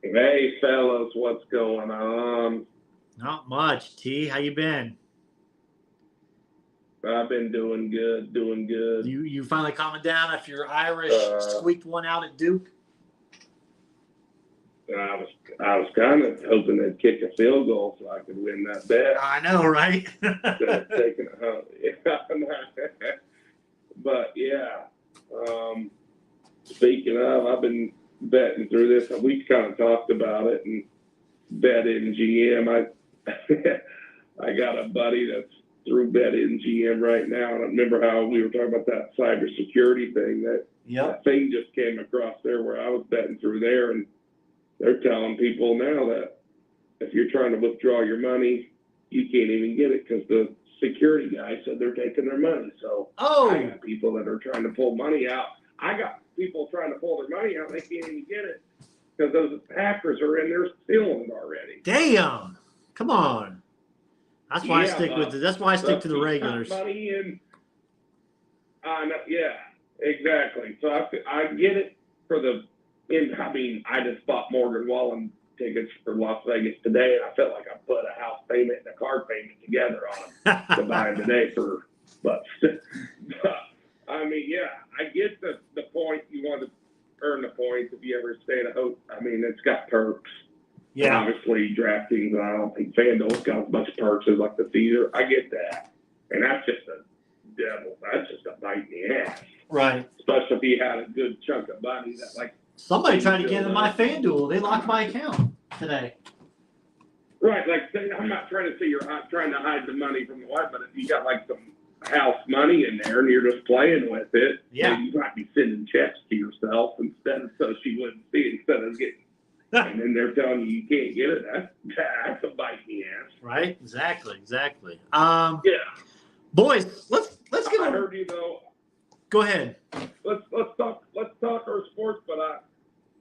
Speaker 6: Hey, fellas, what's going on?
Speaker 2: Not much. T, how you been?
Speaker 6: I've been doing good.
Speaker 2: You finally calming down after your Irish squeaked one out at Duke?
Speaker 6: I was kind of hoping they'd kick a field goal so I could win that bet.
Speaker 2: I know, right?
Speaker 6: Instead of taking a hunt. But yeah, speaking of, I've been betting through this. We kind of talked about it and bet in GM. I got a buddy that's through bet in GM right now. And I remember how we were talking about that cybersecurity thing. That thing just came across there where I was betting through there, and they're telling people now that if you're trying to withdraw your money, you can't even get it because the security guy said they're taking their money. So I got people that are trying to pull money out. I got people trying to pull their money out. They can't even get it because those hackers are in there stealing it already.
Speaker 2: Damn! Come on. That's why I stick with it. That's why I stick to the regulars.
Speaker 6: Money in. Yeah, exactly. So I get it for the. I mean, I just bought Morgan Wallen tickets for Las Vegas today, and I felt like I put a house payment and a car payment together on them to buy them today for. But I mean, yeah, I get the point. You want to earn the points if you ever stay at a hotel. I mean, it's got perks.
Speaker 2: Yeah.
Speaker 6: And obviously, DraftKings, I don't think FanDuel's got as much perks as like the Caesar. I get that, and that's just a devil. That's just a bite in the ass.
Speaker 2: Right.
Speaker 6: Especially if you had a good chunk of money that like.
Speaker 2: Somebody tried to get into my FanDuel. They locked my account today.
Speaker 6: Right, like I'm not trying to say you're trying to hide the money from the wife, but if you got like some house money in there and you're just playing with it,
Speaker 2: yeah,
Speaker 6: you might be sending checks to yourself instead of so she wouldn't see it instead of getting. And then they're telling you can't get it. That's a bite in the ass.
Speaker 2: Right, exactly.
Speaker 6: Yeah,
Speaker 2: boys, let's get.
Speaker 6: I heard you though.
Speaker 2: Go ahead.
Speaker 6: Let's talk our sports, but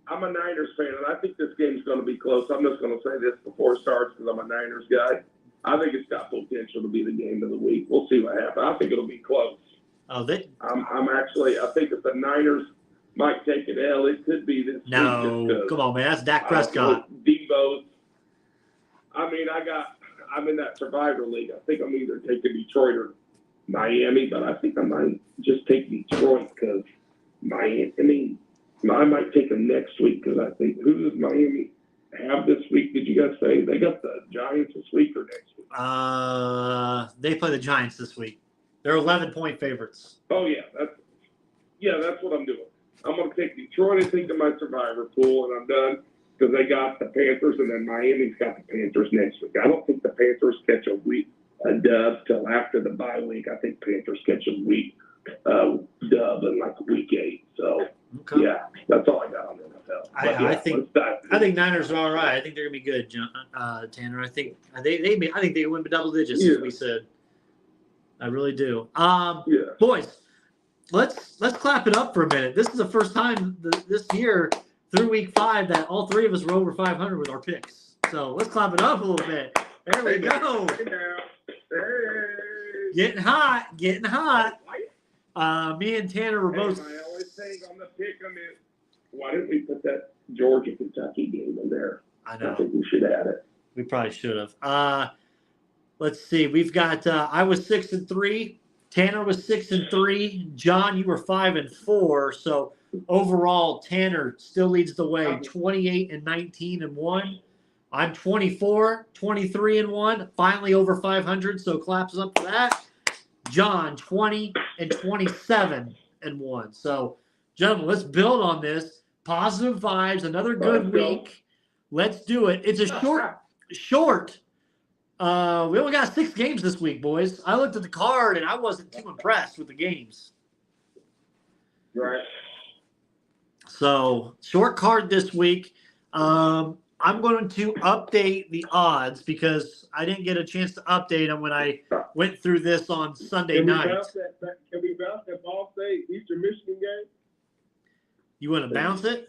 Speaker 6: I'm a Niners fan, and I think this game's going to be close. I'm just going to say this before it starts because I'm a Niners guy. I think it's got potential to be the game of the week. We'll see what happens. I think it'll be close.
Speaker 2: Oh,
Speaker 6: I think if the Niners might take an L, it could be this week.
Speaker 2: No, come on, man. That's Dak Prescott.
Speaker 6: Debo's. I mean, I'm in that Survivor League. I think I'm either taking Detroit or Miami, but I think I might just take Detroit because Miami. I mean, I might take them next week because I think who does Miami have this week? Did you guys say they got the Giants this week or next week?
Speaker 2: They play the Giants this week. They're 11-point favorites.
Speaker 6: Oh yeah, that's what I'm doing. I'm going to take Detroit. I think in my Survivor pool, and I'm done because they got the Panthers, and then Miami's got the Panthers next week. I don't think the Panthers catch a dub till after the bye week. I think Panthers catch a dub in like week 8. So yeah, that's all I got on the NFL.
Speaker 2: I think Niners are all right. I think they're gonna be good, Tanner. I think they win by double digits, as we said. I really do. Boys, let's clap it up for a minute. This is the first time this year through week 5 that all 3 of us were over 500 with our picks. So let's clap it up a little bit. There we go. Getting hot. Me and Tanner were both.
Speaker 6: My only thing on the pick on it, why didn't we put that Georgia-Kentucky game in there?
Speaker 2: I know.
Speaker 6: I think we should add it.
Speaker 2: We probably should have. Let's see. We've got. I was 6-3. Tanner was 6-3. John, you were 5-4. So overall, Tanner still leads the way. 28-19-1. I'm 24, 23-1, finally over 500, so claps up for that. John, 20-27-1. So, gentlemen, let's build on this. Positive vibes, another good week. Let's do it. It's a short. We only got 6 games this week, boys. I looked at the card, and I wasn't too impressed with the games.
Speaker 6: Right.
Speaker 2: So, short card this week. I'm going to update the odds because I didn't get a chance to update them when I went through this on Sunday night.
Speaker 3: Can we bounce that Ball State Eastern Michigan game?
Speaker 2: You want to bounce it?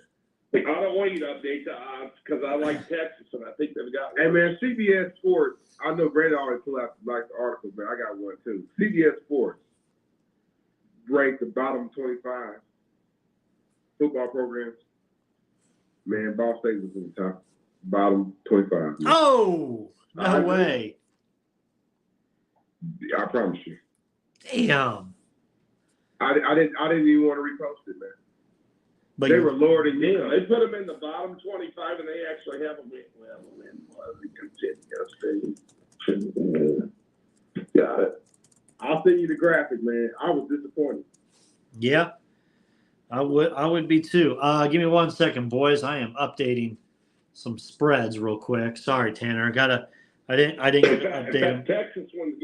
Speaker 6: I don't want you to update the odds because I like Texas and I think they've got.
Speaker 3: Hey man, CBS Sports. I know Brandon already pulled out the article, but I got one too. CBS Sports ranked the bottom 25 football programs. Man, Ball State was in the top. Bottom 25. Man.
Speaker 2: Oh, No way.
Speaker 3: I promise you.
Speaker 2: Damn.
Speaker 3: I didn't even want to repost it, man.
Speaker 2: But
Speaker 3: They were lower than
Speaker 6: Yeah,
Speaker 3: you.
Speaker 6: they put them in the bottom 25, and they actually have a win. Well, the win was continuous. Got it.
Speaker 3: I'll send you the graphic, man. I was disappointed.
Speaker 2: Yeah, I would be too. Give me 1 second, boys. I am updating some spreads real quick. Sorry, Tanner. I didn't
Speaker 6: If
Speaker 2: update
Speaker 6: that
Speaker 2: them.
Speaker 6: Texas one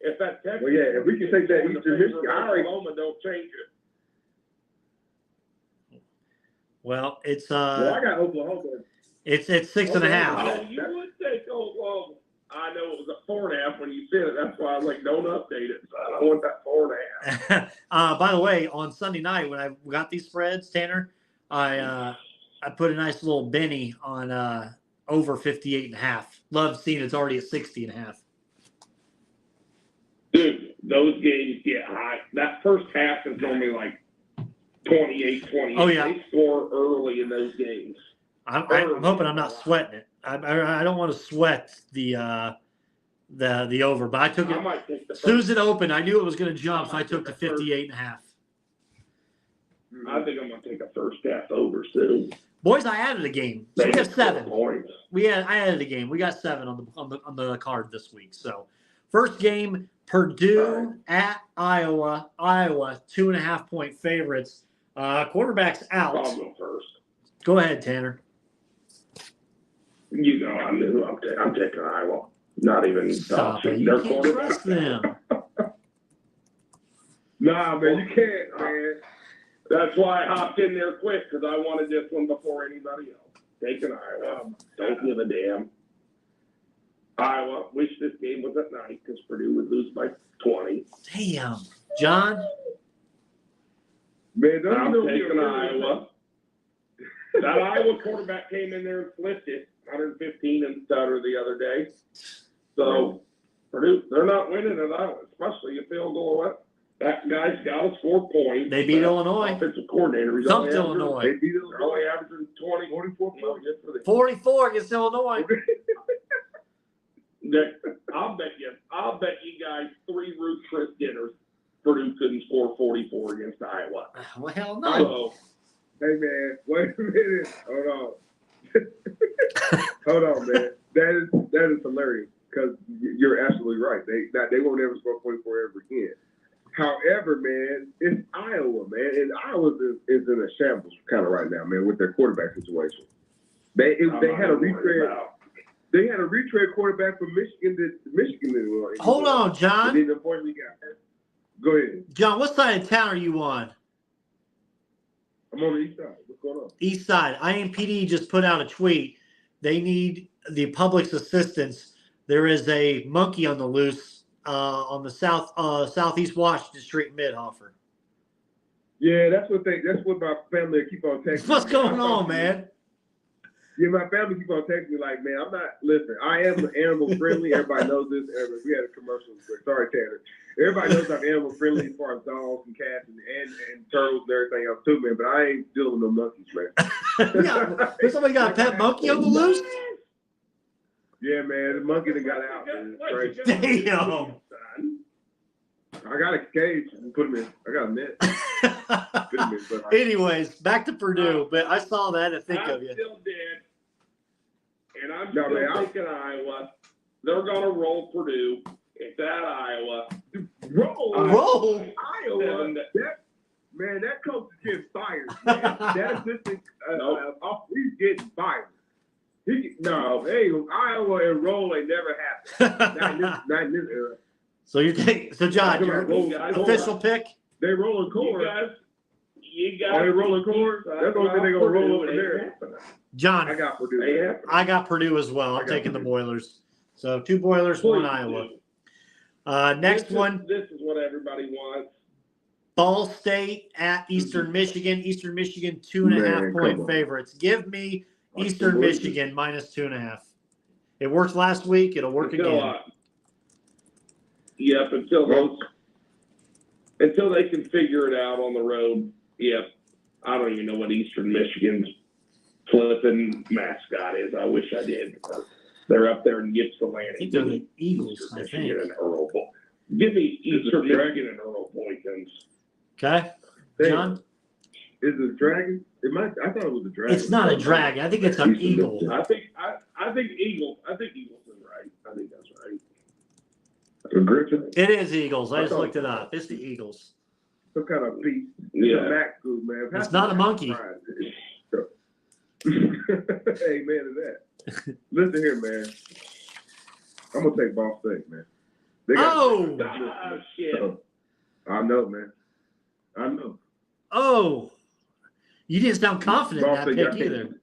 Speaker 6: if that Texas
Speaker 3: Well, yeah, if we can take that
Speaker 6: one
Speaker 3: Eastern Michigan, I already.
Speaker 6: Oklahoma don't change it.
Speaker 2: Well, it's
Speaker 3: Well, I got Oklahoma.
Speaker 2: it's 6.5.
Speaker 6: Oh, you would take Oklahoma. I know it was a 4.5 when you said it. That's why I was like, don't update it. So I don't want that 4.5.
Speaker 2: By the way, on Sunday night when I got these spreads, Tanner, I put a nice little Benny on over 58.5. Love seeing it's already at 60.5.
Speaker 6: Dude, those games get hot. That first half is normally like 28.
Speaker 2: Oh, yeah.
Speaker 6: They score early in those games.
Speaker 2: I'm hoping I'm not sweating it. I don't want to sweat the over, but I took it.
Speaker 6: I might take the
Speaker 2: As soon as
Speaker 6: first.
Speaker 2: it opened, I knew it was going to jump, so I took the 58.5.
Speaker 6: I think I'm going to take a first half over soon.
Speaker 2: Boys, I added a game, so we
Speaker 6: They
Speaker 2: have
Speaker 6: score
Speaker 2: 7.
Speaker 6: points.
Speaker 2: I added a game. We got 7 on the card this week. So, first game, Purdue at Iowa. Iowa 2.5-point favorites. Quarterback's out.
Speaker 6: I'll go first.
Speaker 2: Go ahead, Tanner.
Speaker 6: You know, I'm taking Iowa. Not even
Speaker 2: Stop it.
Speaker 6: touching
Speaker 2: You
Speaker 6: their
Speaker 2: can't
Speaker 6: quarterback.
Speaker 2: trust them.
Speaker 3: Nah, man, you can't, man.
Speaker 6: That's why I hopped in there quick, because I wanted this one before anybody else. Taking Iowa. Don't give a damn. Iowa. Wish this game was at night, because Purdue would lose by 20.
Speaker 2: Damn. John?
Speaker 3: Man, don't
Speaker 6: I'm
Speaker 3: you know
Speaker 6: taking Iowa. That Iowa quarterback came in there and flipped it, 115 and stutter the other day. So, Purdue, they're not winning at Iowa, especially a field goal away. That guy's got to score points.
Speaker 2: They beat Illinois.
Speaker 6: Offensive coordinator. He's
Speaker 2: Thumped
Speaker 6: only
Speaker 2: Illinois.
Speaker 3: They beat
Speaker 6: They're only
Speaker 3: Illinois.
Speaker 6: averaging 20,
Speaker 3: 44
Speaker 6: Well,
Speaker 3: points.
Speaker 6: good for them.
Speaker 2: 44 against Illinois.
Speaker 6: I'll bet you guys 3 Ruth Chris dinners. Purdue couldn't score 44 against Iowa.
Speaker 2: Well, hell no.
Speaker 6: So,
Speaker 3: Hey, man, wait a minute. Hold on. Hold on, man. That is hilarious because you're absolutely right. They won't ever score 44 ever again. However, man, it's Iowa, man, and Iowa is in a shambles kind of right now, man, with their quarterback situation. They had a retread. They had a retread quarterback from Michigan that Michigan didn't want.
Speaker 2: Hold on, John.
Speaker 3: Didn't unfortunately got hurt. Go ahead.
Speaker 2: John, what side of town are you on?
Speaker 3: I'm on the east side. What's going on?
Speaker 2: East side. IMPD just put out a tweet. They need the public's assistance. There is a monkey on the loose on the southeast Washington Street in Midhofer.
Speaker 3: Yeah, that's what my family keep on texting.
Speaker 2: What's
Speaker 3: me.
Speaker 2: going on, man?
Speaker 3: Yeah, my family keep on texting me like, man, listen, I am animal friendly. Everybody knows this. We had a commercial. Sorry, Tanner. Everybody knows I'm animal friendly as far as dogs and cats and turtles and everything else too, man. But I ain't dealing with no monkeys, man.
Speaker 2: Somebody got a pet monkey on the loose?
Speaker 3: Yeah, man, the monkey that got out, man. It's crazy.
Speaker 2: Damn.
Speaker 3: I got a cage and put him in. I got a net. Put him in, but
Speaker 2: Anyways, back to Purdue. But I saw that and think
Speaker 6: I'm
Speaker 2: of you.
Speaker 6: still dead, and I'm
Speaker 3: No,
Speaker 6: still
Speaker 3: man,
Speaker 6: thinking Iowa. They're gonna roll Purdue. It's at Iowa.
Speaker 2: Roll.
Speaker 3: Iowa. That coach is getting fired. Man. That assistant, he's getting fired. Iowa and roll ain't never happened. Not in this era.
Speaker 2: So John, your
Speaker 6: guys-
Speaker 2: official pick?
Speaker 3: They rolling core.
Speaker 6: You guys.
Speaker 3: Are they rolling core? That's the only thing they're gonna roll over there.
Speaker 2: John,
Speaker 3: I got Purdue.
Speaker 2: I got Purdue as well. I'm taking the Boilers. So 2 Boilers, 1 Iowa. Next one,
Speaker 6: This is what everybody wants.
Speaker 2: Ball State at Eastern Michigan. Eastern Michigan,
Speaker 3: Man, come
Speaker 2: 2.5-point
Speaker 3: on.
Speaker 2: favorites. Give me Eastern Michigan minus 2.5. It worked last week. It'll work again.
Speaker 6: Yep, until they can figure it out on the road. Yep. I don't even know what Eastern Michigan's flipping mascot is. I wish I did. They're up there in Ypsilanti.
Speaker 2: I think they're the Eagles, I think.
Speaker 6: Michigan and Earl Boy. Give me Eastern Michigan and Earl Boykins.
Speaker 2: Okay. John?
Speaker 3: Is it a dragon? I thought it was a dragon.
Speaker 2: It's not a dragon. I think it's an eagle.
Speaker 6: I think Eagles. I think Eagles is right. I think that's right.
Speaker 3: A griffin?
Speaker 2: It is Eagles. I just looked it up. It's the Eagles.
Speaker 3: Some kind of beast.
Speaker 6: Yeah.
Speaker 3: It's a Mac group, man.
Speaker 2: It's not a monkey.
Speaker 3: Amen to that. Listen here, man. I'm gonna take Ball State, man.
Speaker 6: Shit.
Speaker 3: I know, man. I know.
Speaker 2: Oh. You didn't sound confident in that pick either.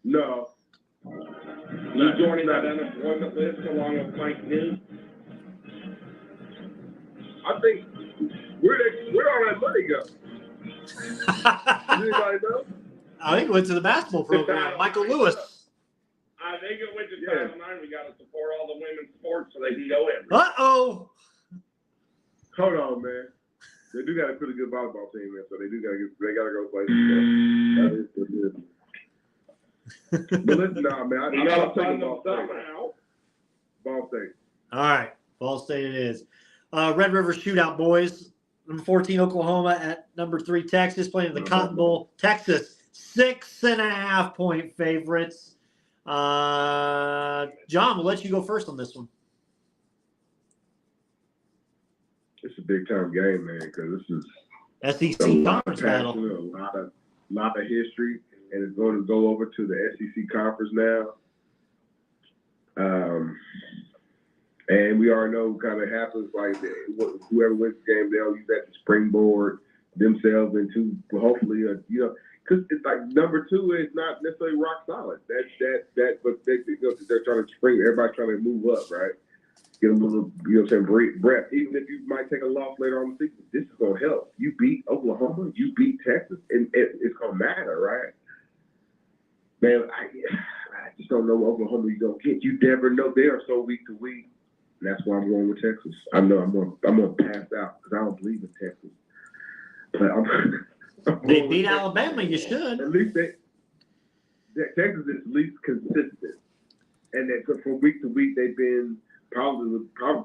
Speaker 3: No.
Speaker 6: You joining that unemployment list along with Mike New?
Speaker 3: I think where all that money go? Does anybody know?
Speaker 2: I think it went to the basketball program. Michael Lewis.
Speaker 6: I think it went to Title IX. We got to support all the women's sports so they can go everywhere.
Speaker 2: Uh-oh.
Speaker 3: Hold on, man. They do got a pretty good volleyball team, man, so they gotta go play. That is good. But listen, man, I'm taking Ball State. Ball State.
Speaker 2: All right. Ball State it is. Red River Shootout, boys. Number 14, Oklahoma at number 3, Texas, playing in the Cotton Bowl. Texas, 6.5-point favorites. John, we'll let you go first on this one.
Speaker 3: It's a big time game, man, because this is
Speaker 2: SEC conference battle.
Speaker 3: A lot of history, and it's going to go over to the SEC conference now. And we already know what kind of happens. Like whoever wins the game, they'll use that to springboard themselves into hopefully because it's like number 2 is not necessarily rock solid. But they're trying to spring. Everybody's trying to move up, right? Get them a little, breath. Even if you might take a loss later on the season, this is gonna help. You beat Oklahoma, you beat Texas, and it's gonna matter, right? Man, I just don't know what Oklahoma you're gonna get. You never know. They are so week to week. And that's why I'm going with Texas. I know I'm gonna pass out because I don't believe in Texas. But
Speaker 2: They beat Alabama. You should.
Speaker 3: At least Texas is at least consistent, and that from week to week they've been probably from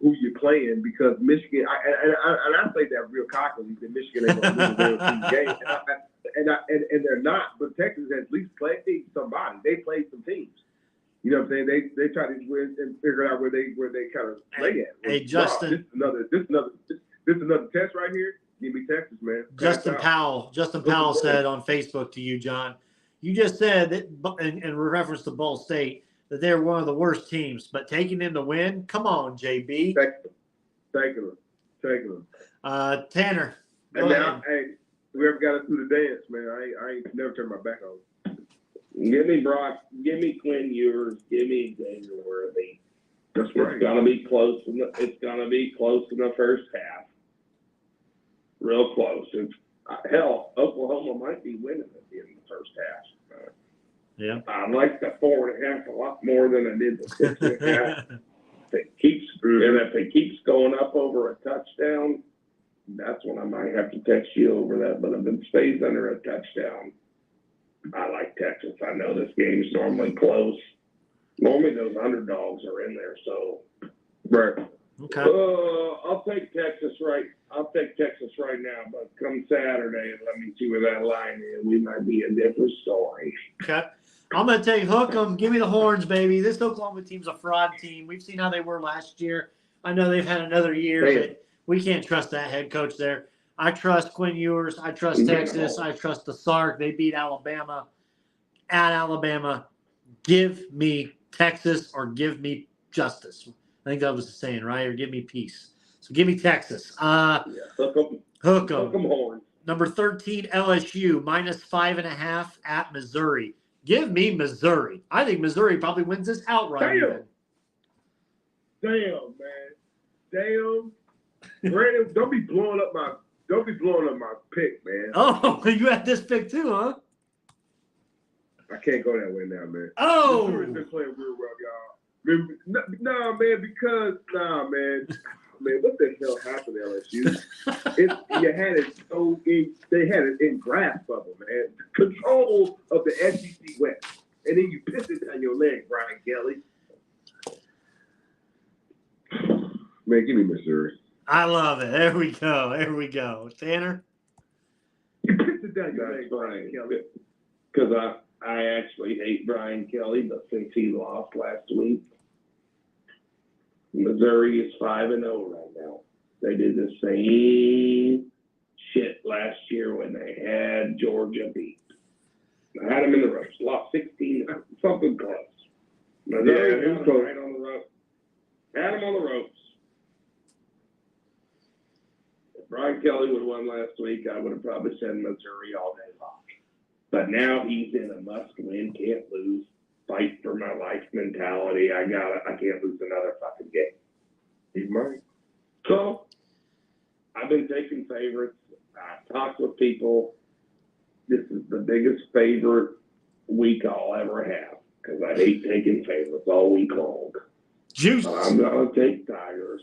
Speaker 3: who you're playing, because Michigan. I say that real cockily that Michigan ain't gonna lose their game, and they're not. But Texas has at least played somebody. They played some teams. You know what I'm saying? They try to win and figure out where they kind of lay at.
Speaker 2: Hey, Justin.
Speaker 3: This is another test right here. Give me Texas, man.
Speaker 2: Justin Powell said on Facebook to you, John, you just said that in reference to Ball State that they're one of the worst teams, but taking them to win, come on, JB.
Speaker 3: Taking them.
Speaker 2: Tanner.
Speaker 3: And now, hey, whoever got us through the dance, man, I ain't never turned my back on it.
Speaker 6: Give me Brock. Give me Quinn Ewers. Give me Daniel Worthy.
Speaker 3: That's right.
Speaker 6: It's gonna be close. It's gonna be close in the first half. Real close. Hell, Oklahoma might be winning at the end of the first half.
Speaker 2: Yeah.
Speaker 6: I like the 4.5 a lot more than I did the 6.5. If it keeps going up over a touchdown, that's when I might have to text you over that. But if it stays under a touchdown, I like Texas. I know this game's normally close. Normally those underdogs are in there, so.
Speaker 3: Right.
Speaker 2: Okay.
Speaker 6: I'll take Texas right now, but come Saturday and let me see where that line is. We might be a different story.
Speaker 2: Okay. I'm going to take hook 'em. Give me the horns, baby. This Oklahoma team's a fraud team. We've seen how they were last year. I know they've had another year, but we can't trust that head coach there. I trust Quinn Ewers. I trust Texas. I trust the Sark. They beat Alabama at Alabama. Give me Texas or give me justice. I think that was the saying, right? Or give me peace. So give me Texas. Hook 'em.
Speaker 6: Horns.
Speaker 2: Number 13, LSU, -5.5 at Missouri. Give me Missouri. I think Missouri probably wins this outright.
Speaker 3: Damn, man. Damn. Brandon, don't be blowing up my pick, man.
Speaker 2: Oh, you had this pick too, huh?
Speaker 3: I can't go that way now, man.
Speaker 2: Oh.
Speaker 3: Missouri's been playing real well, y'all. Man, what the hell happened to LSU? They had it in grasp of them, man. Control of the SEC West. Kelly. Man, give me Missouri.
Speaker 2: I love it. There we go. There we go. Tanner?
Speaker 3: You picked it down your
Speaker 6: That's
Speaker 3: leg, Brian Kelly.
Speaker 6: Because I actually hate Brian Kelly, but since he lost last week, Missouri is 5-0 right now. They did the same shit last year when they had Georgia beat. I had them in the ropes, lost 16, something close. Missouri
Speaker 3: Yeah, it was close.
Speaker 6: right on the ropes. Had them on the ropes. If Brian Kelly would have won last week, I would have probably said Missouri all day long. But now he's in a must-win, can't lose, fight for my life mentality. I can't lose another fucking game.
Speaker 3: He might.
Speaker 6: So I've been taking favorites. I've talked with people. This is the biggest favorite week I'll ever have because I hate taking favorites all week long.
Speaker 2: Juice.
Speaker 6: I'm going to take Tigers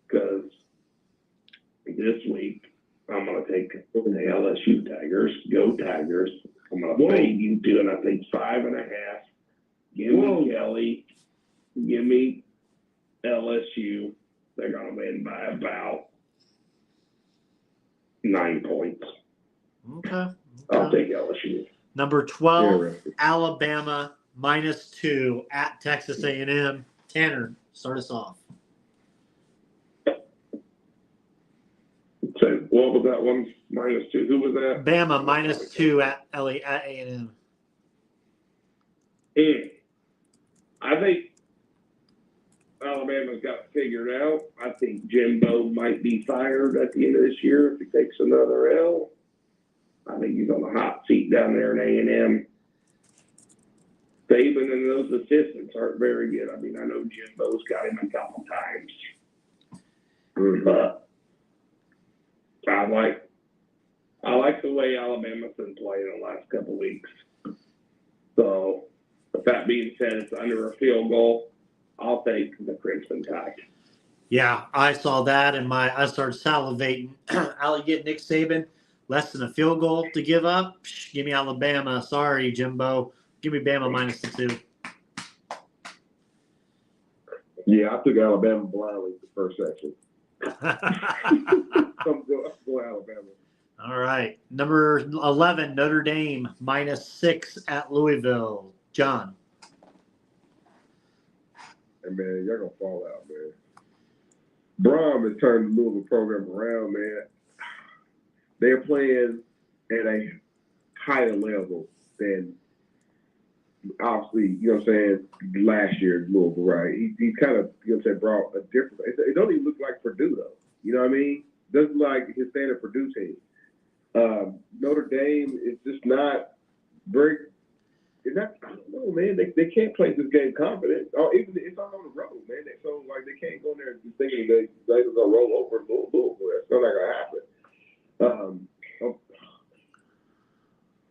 Speaker 6: because this week I'm going to take the LSU Tigers. Go Tigers. I'm going to fade you to, and I think 5.5. Give me Kelly. Give me LSU. They're going to win by about 9 points.
Speaker 2: Okay.
Speaker 6: I'll take LSU.
Speaker 2: Number 12,
Speaker 3: Interesting.
Speaker 2: Alabama -2 at Texas A&M. Tanner, start us off.
Speaker 6: So what was that one? -2. Who was that?
Speaker 2: Bama -2 at A&M.
Speaker 6: I think Alabama's got it figured out. I think Jimbo might be fired at the end of this year if he takes another L. I think he's on the hot seat down there in A&M. Saban and those assistants aren't very good. I mean, I know Jimbo's got him a couple times. But I like the way Alabama's been playing the last couple weeks. So, with that being said, it's under a field goal. I'll take the Crimson Tide.
Speaker 2: Yeah, I saw that, and I started salivating. I'll get Nick Saban less than a field goal to give up. Give me Alabama. Sorry, Jimbo. Give me Bama -2.
Speaker 3: Yeah, I took Alabama blindly the first section. I'm going Alabama.
Speaker 2: All right. Number 11, Notre Dame -6 at Louisville. John.
Speaker 3: And man, y'all gonna fall out, man. Brom has turned the Louisville program around, man. They're playing at a higher level than obviously, you know what I'm saying, last year in Louisville, right? He kind of, you know what I'm saying, brought a different, it don't even look like Purdue, though. You know what I mean? Doesn't look like his standard Purdue team. Notre Dame is just not very, I don't know, man. They can't play this game confident. Or even it's all on the road, man. So, like, they can't go there just thinking they're going to roll over Louisville. That's not going to happen.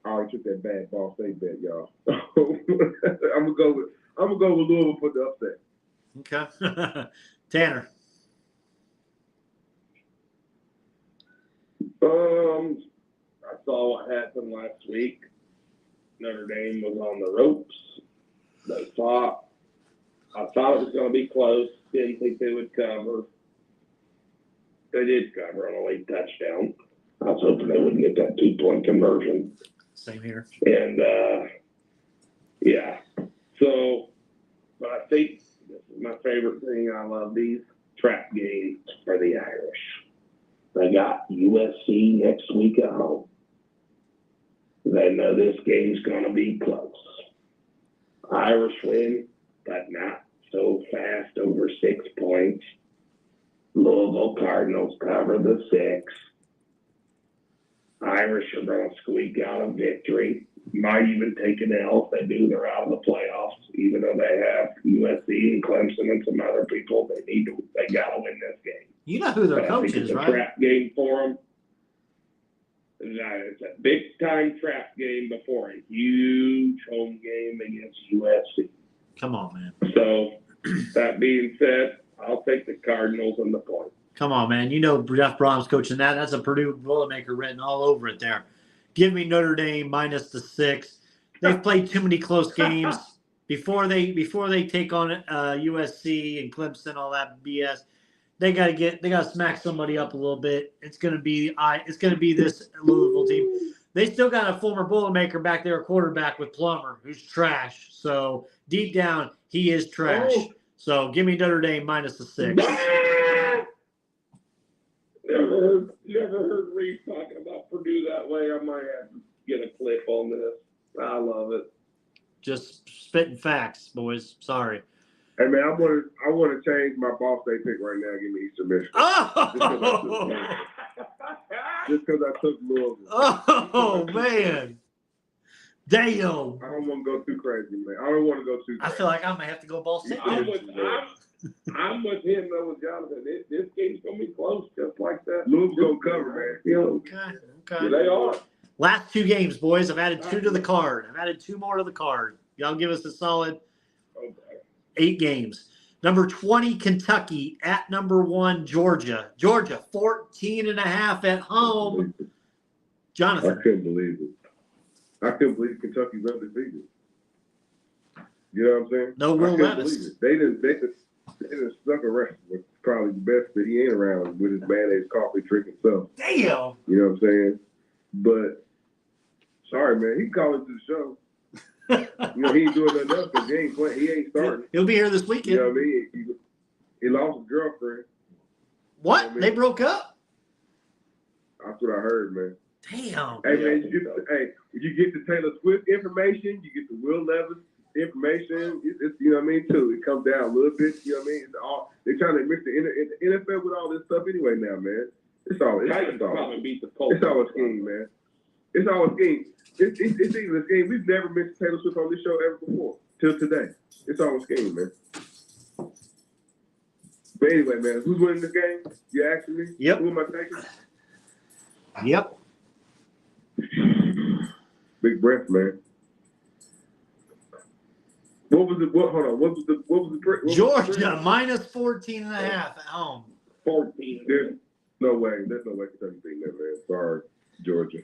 Speaker 3: I already took that bad Ball State bet, y'all. I'm gonna go with Louisville for the upset.
Speaker 2: Okay. Tanner.
Speaker 6: I saw what happened last week. Notre Dame was on the ropes. I thought it was going to be close. Didn't think they would cover. They did cover on a late touchdown. I was hoping they wouldn't get that 2-point conversion.
Speaker 2: Same here.
Speaker 6: And, yeah. So, but I think this is my favorite thing. I love these trap games for the Irish. They got USC next week at home. They know this game's going to be close. Irish win, but not so fast, over 6 points. Louisville Cardinals cover the 6. Irish are going to squeak out a victory. Might even take an L if they do. They're out of the playoffs, even though they have USC and Clemson and some other people. They got to win this game.
Speaker 2: You know who their
Speaker 6: But
Speaker 2: coach
Speaker 6: I think
Speaker 2: is,
Speaker 6: it's a
Speaker 2: right?
Speaker 6: trap game for them. It's a big-time trap game before a huge home game against USC.
Speaker 2: Come on, man.
Speaker 6: So, that being said, I'll take the Cardinals and the point.
Speaker 2: Come on, man. You know Jeff Brom's coaching that. That's a Purdue Boilermaker written all over it there. Give me Notre Dame -6. They've played too many close games. before they take on USC and Clemson, all that BS. They gotta smack somebody up a little bit. It's gonna be this Louisville team. They still got a former Boilermaker back there, a quarterback with Plummer, who's trash. So deep down, he is trash.
Speaker 6: Oh.
Speaker 2: So give me Notre Dame minus the 6.
Speaker 6: Never heard Reese talking about Purdue that way. I might have to get a clip on this. I love it.
Speaker 2: Just spitting facts, boys. Sorry.
Speaker 3: Hey man, I want to change my Ball State pick right now. Give me Eastern Michigan.
Speaker 2: Oh,
Speaker 3: Just because I took Louisville.
Speaker 2: oh man. Damn.
Speaker 3: I don't want to go too crazy, man. I don't want to go too crazy.
Speaker 2: I feel like I might have to go Ball State.
Speaker 6: I'm with him though, with Jonathan. This game's gonna be close, just like that.
Speaker 3: Louisville gonna cover, man.
Speaker 6: You know,
Speaker 2: Okay.
Speaker 6: they are.
Speaker 2: Last 2 games, boys. I've added 2 to the card. I've added 2 more to the card. Y'all give us a solid 8 games. Number 20, Kentucky at number 1, Georgia. Georgia, 14.5 at home. Jonathan.
Speaker 3: I couldn't believe it. I couldn't believe Kentucky's undefeated. You know what I'm saying?
Speaker 2: No Will
Speaker 3: I couldn't
Speaker 2: Levis.
Speaker 3: believe it. They just stuck around with probably the best that he ain't around with his mayonnaise coffee drinking self.
Speaker 2: Damn.
Speaker 3: You know what I'm saying? But sorry, man, he called into the show. You know, he ain't doing nothing else because he ain't playing. He ain't starting.
Speaker 2: He'll be here this weekend.
Speaker 3: You know what I mean? He lost his girlfriend.
Speaker 2: What?
Speaker 3: You know what I mean?
Speaker 2: They broke up?
Speaker 3: That's what I heard, man.
Speaker 2: Damn.
Speaker 3: Hey, man, you get the Taylor Swift information, you get the Will Levis information. It's you know what I mean, too. It comes down a little bit, you know what I mean? They're trying to mix the NFL with all this stuff anyway now, man. It's all a scheme, man. It's all a scheme. It's even a scheme. We've never mentioned Taylor Swift on this show ever before, till today. It's all a scheme, man. But anyway, man, who's winning this game? You asking me?
Speaker 2: Yep.
Speaker 3: Who am I taking?
Speaker 2: Yep.
Speaker 3: Big breath, man. What was it? Hold on. What was the
Speaker 2: Georgia, minus 14.5 at home.
Speaker 6: 14.
Speaker 3: There's no way. There's no way Kentucky beating that, man. Sorry, Georgia.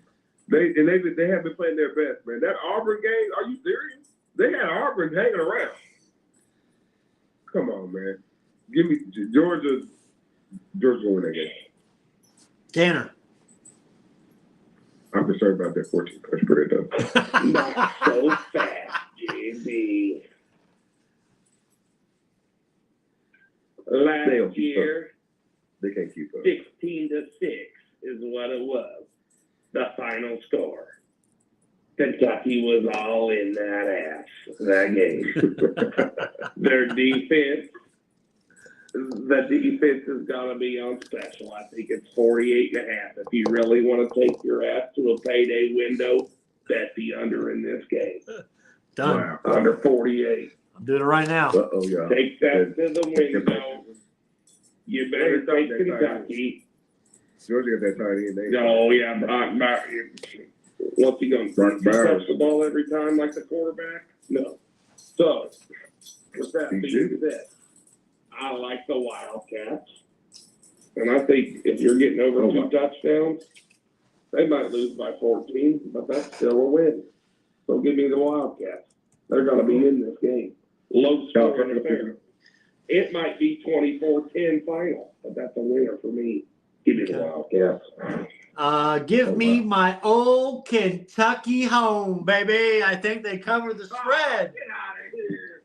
Speaker 3: They have been playing their best, man. That Auburn game, are you serious? They had Auburn hanging around. Come on, man. Give me Georgia. Georgia win that game.
Speaker 2: Tanner.
Speaker 3: I'm concerned about that 14-punch spread, though.
Speaker 6: Not so fast, JB. Last year,
Speaker 3: they can't keep up.
Speaker 6: 16-6 is what it was. The final score. Kentucky was all in that ass that game. Their defense, the defense is going to be on special. I think it's 48.5. If you really want to take your ass to a payday window, bet the under in this game.
Speaker 2: Done.
Speaker 3: Wow.
Speaker 6: Under 48.
Speaker 2: I'm doing it right now.
Speaker 3: Uh-oh, y'all.
Speaker 6: Take that to the window. You better take Kentucky.
Speaker 3: Georgia got that tight end.
Speaker 6: Oh, yeah. What's he going to do? Touch the ball every time like the quarterback? No. So, with that being said, I like the Wildcats. And I think if you're getting over 2 touchdowns, they might lose by 14, but that's still a win. So give me the Wildcats. They're going to be in this game. Low scoring affair. It might be 24-10 final, but that's a winner for me. Give me the Wildcats.
Speaker 2: Give me my old Kentucky home, baby. I think they cover the spread.
Speaker 3: Get out of here.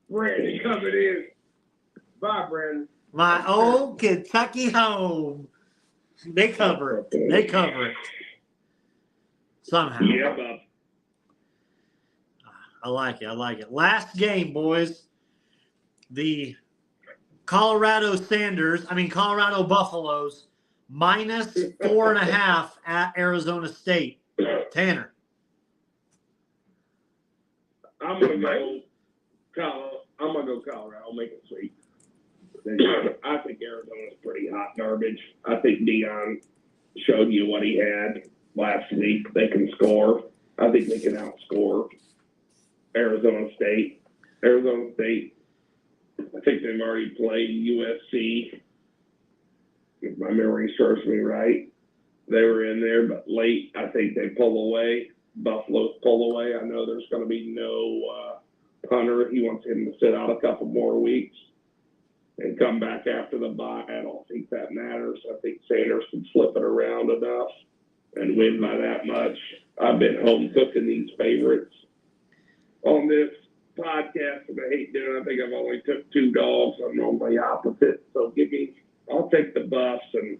Speaker 3: Brandon, covered in. Bye, Brandon.
Speaker 2: My old Kentucky home. They cover it. They cover it. Somehow.
Speaker 6: Yeah, Bob.
Speaker 2: I like it. I like it. Last game, boys. The Colorado Buffaloes minus 4.5 at Arizona State. Tanner.
Speaker 6: I'm gonna go Colorado. Make it sweet. I think Arizona's pretty hot garbage. I think Dion showed you what he had last week. They can score. I think they can outscore Arizona State. Arizona State, I think they've already played USC. If my memory serves me right, they were in there, but late, I think they pull away. Buffaloes pull away. I know there's going to be no punter. He wants him to sit out a couple more weeks and come back after the bye. I don't think that matters. I think Sanders can flip it around enough and win by that much. I've been home cooking these favorites on this podcast, and I hate doing it. I think I've only took 2 dogs. I'm normally opposite. So I'll take the Buffs, and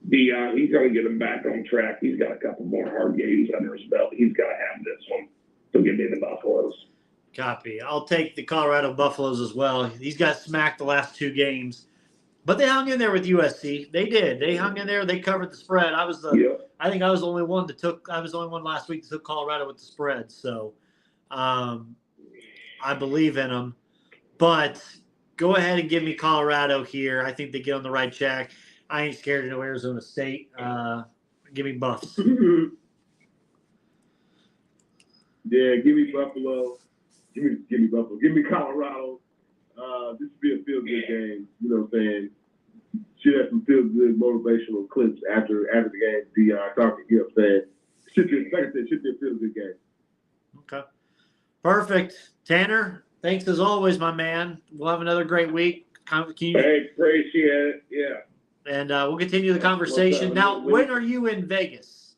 Speaker 6: Dion, he's going to get him back on track. He's got a couple more hard games under his belt. He's got to have this one. So give me the Buffaloes.
Speaker 2: Copy. I'll take the Colorado Buffaloes as well. These guys smacked the last 2 games, but they hung in there with USC. They did. They hung in there. They covered the spread. I think I was the only one last week that took Colorado with the spread. So, I believe in them. But go ahead and give me Colorado here. I think they get on the right track. I ain't scared of no Arizona State. Give me Buffs.
Speaker 3: Yeah, give me Buffalo. Give me Buffalo. Give me Colorado. This will be a feel-good game. You know what I'm saying? Should have some feel-good motivational clips after the game. Dion talking. You know what I'm saying? Like I said, should be a feel-good game.
Speaker 2: Okay. Perfect. Tanner, thanks as always, my man. We'll have another great week.
Speaker 6: Hey, appreciate it. Yeah.
Speaker 2: And we'll continue the conversation. Now, when are you in Vegas?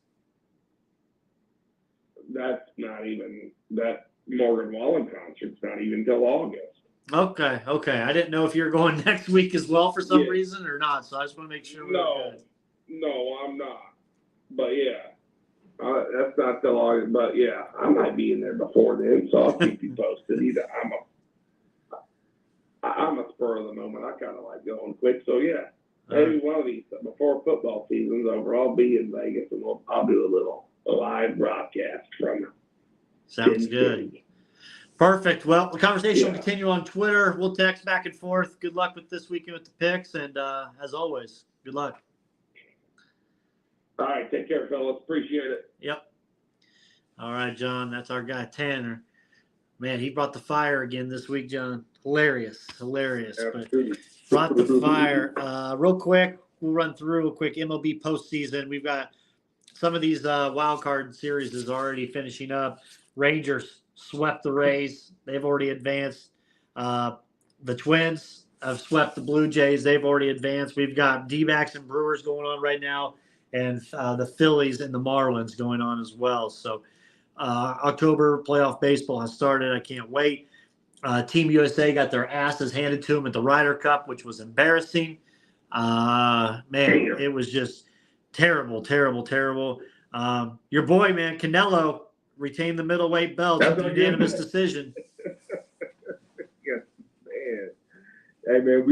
Speaker 6: That's not even that Morgan Wallen concert's not even till August.
Speaker 2: Okay. I didn't know if you were going next week as well for some reason or not, so I just want to make sure we're good.
Speaker 6: No, I'm not. But yeah, that's not till August. But yeah, I might be in there before then, so I'll keep you posted. Either I'm a spur of the moment. I kind of like going quick, so yeah. Maybe one of these before football season's over, I'll be in Vegas and I'll do a live broadcast from it.
Speaker 2: Sounds good. Perfect. Well, the conversation will continue on Twitter. We'll text back and forth. Good luck with this weekend with the picks, and as always, good luck.
Speaker 6: All right, take care, fellas. Appreciate it.
Speaker 2: Yep. All right, John. That's our guy Tanner. Man, he brought the fire again this week, John. Hilarious. But brought the fire. Real quick, we'll run through real quick MLB postseason. We've got some of these wild card series is already finishing up. Rangers swept the Rays. They've already advanced. The Twins have swept the Blue Jays. They've already advanced. We've got D-backs and Brewers going on right now, and the Phillies and the Marlins going on as well. So October playoff baseball has started. I can't wait. Team USA got their asses handed to them at the Ryder Cup, which was embarrassing. It was just terrible. Your boy, man, Canelo, retained the middleweight belt with a unanimous decision.
Speaker 3: Yes, man. Hey, man,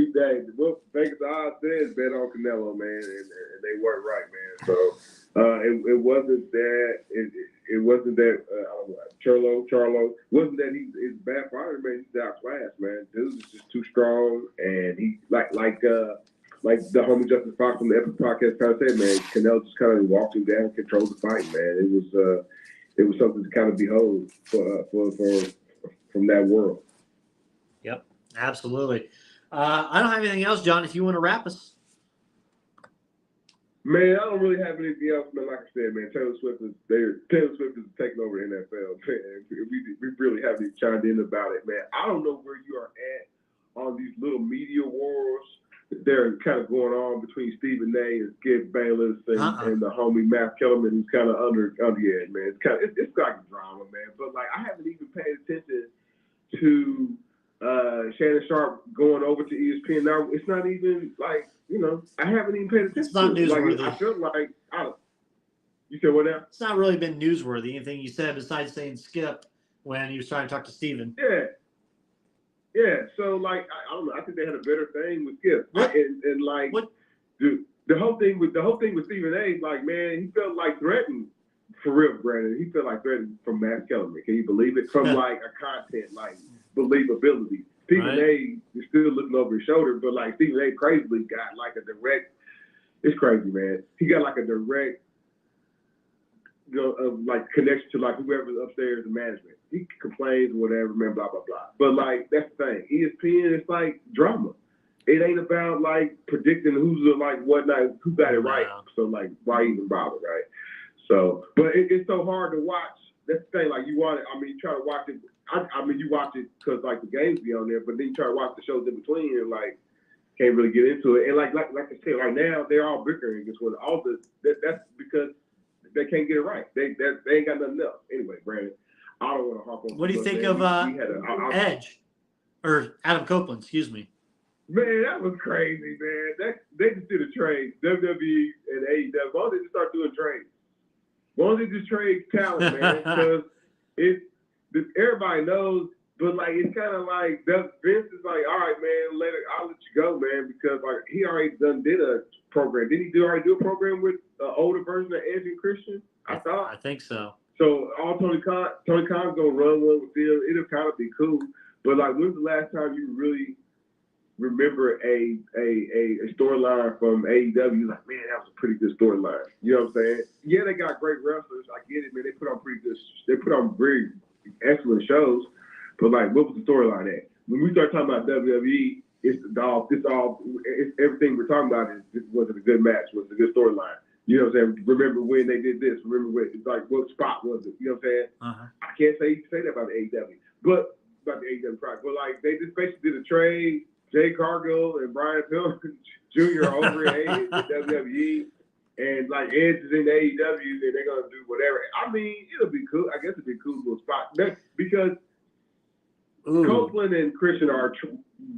Speaker 3: Vegas odds says bet on Canelo, man, and they weren't right, man. So it wasn't that it wasn't that Charlo wasn't that he's a bad fighter, man. He's outclassed, man. Dude is just too strong, and he like the homie Justin Fox from the Epic Podcast kind of said, man, Canelo just kind of walked him down, controlled the fight, man. It was something to kind of behold from that world.
Speaker 2: Yep, absolutely. I don't have anything else, John. If you want to wrap us.
Speaker 3: Man, I don't really have anything else, man. Like I said, man, Taylor Swift is taking over the NFL, man. We really haven't even chimed in about it, man. I don't know where you are at on these little media wars that they're kind of going on between Stephen A. and Skip Bayless and the homie Matt Kellerman, who's kind of under the edge, man. It's like a drama, man. But like, I haven't even paid attention to Shannon Sharp going over to ESPN. Now it's not even like, I haven't even paid attention.
Speaker 2: It's not newsworthy.
Speaker 3: I feel like you said what now?
Speaker 2: It's not really been newsworthy. Anything you said besides saying Skip when he was trying to talk to Steven.
Speaker 3: Yeah. So like, I don't know. I think they had a better thing with Skip. And like, dude, the whole thing with Stephen A. Like, man, he felt like threatened. For real, Brandon. He felt like threatened from Matt Kellerman. Can you believe it? From like a content, like believability. Stephen A. is still looking over his shoulder, but like Stephen A. crazily got like a direct. It's crazy, man. He got like a direct, like connection to like whoever's upstairs in management. He complains or whatever, man, blah blah blah. But like that's the thing. ESPN is like drama. It ain't about like predicting who's like what night, who got it right. So like, why even bother, right? So, but it's so hard to watch. That's the thing. Like you try to watch it. I mean, you watch it because like the games be on there, but then you try to watch the shows in between and like can't really get into it. And like I said, right now they're all bickering against one. All this that's because they can't get it right. They ain't got nothing else. Anyway, Brandon, I don't want to harp on.
Speaker 2: What do you think of Edge or Adam Copeland? Excuse me.
Speaker 3: Man, that was crazy, man. They just did a trade. WWE and AEW. Why don't they just start doing trades? Why don't they just trade talent, man? Because everybody knows, but like it's kind of like Vince is like, all right, man, I'll let you go, man, because like he already did a program. Didn't he already do a program with an older version of Edge and Christian? I thought.
Speaker 2: I think so.
Speaker 3: So all Tony Khan's gonna run one with him. It'll kind of be cool. But like, when's the last time you really remember a storyline from AEW? Like, man, that was a pretty good storyline. You know what I'm saying? Yeah, they got great wrestlers. I get it, man. They put on very excellent shows. But like, what was the storyline at? When we start talking about WWE, it's everything we're talking about was it a good match? Was it a good storyline? You know what I'm saying? Remember when they did this? Remember when? It's like, what spot was it? You know what I'm saying?
Speaker 2: Uh-huh.
Speaker 3: I can't say that about the AEW, but about the AEW product. But like, they just basically did a trade. Jay Cargill and Brian Pillman Jr. over at WWE, and like Edge is in the AEW, and they're gonna do whatever. I mean, it'll be cool. I guess it'd be cool to a spot because Copeland and Christian are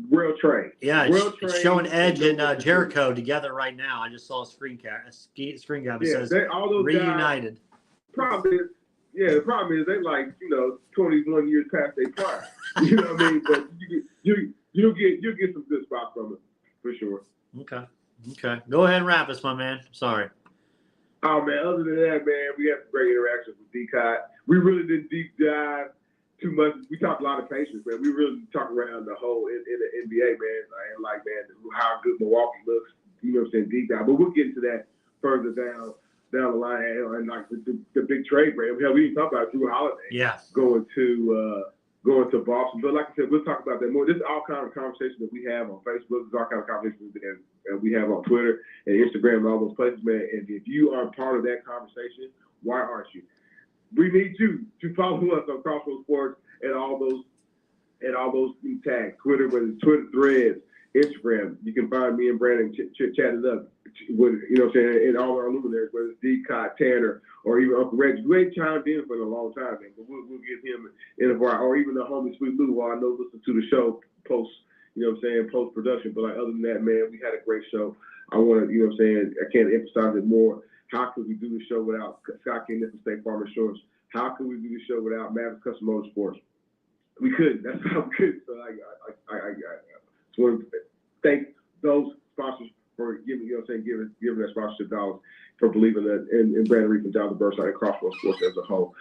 Speaker 3: real trained.
Speaker 2: Yeah, it's showing Edge and Jericho together right now. I just saw a screen cap. It says
Speaker 3: all those
Speaker 2: reunited.
Speaker 3: The problem is they like 21 years past their prime. You know what I mean? But you'll get some good spots from it for sure.
Speaker 2: Okay. Go ahead and wrap us, my man. Sorry.
Speaker 3: Oh man, other than that, man, we had some great interactions with D-Cot. We really didn't deep dive too much. We talked a lot of patience, man. We really talked around the whole in the NBA, man. And like, man, how good Milwaukee looks. You know what I'm saying? Deep dive, but we'll get into that further down the line, and like the big trade, man. We didn't talk about Drew Holiday.
Speaker 2: Yeah.
Speaker 3: Going to Boston, but like I said, we'll talk about that more. This is all kind of conversation that we have on Facebook. This is all kind of conversations that we have on Twitter and Instagram and all those places, man. And if you are part of that conversation, why aren't you? We need you to follow us on Crossroads Sports and all those tags. Twitter, whether it's Twitter Threads, Instagram. You can find me and Brandon chatting up with, you know what I'm saying, and all our luminaries, whether it's D-Cot, Tanner, or even Uncle Reggie. We ain't chimed in for a long time, man, but we'll get him in a while, or even the homie Sweet Lou, who I know listen to the show post, you know what I'm saying, post-production. But like, other than that, man, we had a great show. I want to, you know what I'm saying, I can't emphasize it more. How could we do the show without Scott King from State Farm Insurance? How could we do the show without Mavis Custom Motorsports? We couldn't. That's how we could. So I just want to thank those sponsors for giving, you know what I'm saying, giving that sponsorship dollars, for believing that in Brandon Reef and John the Burnside and Crossroads Sports as a whole.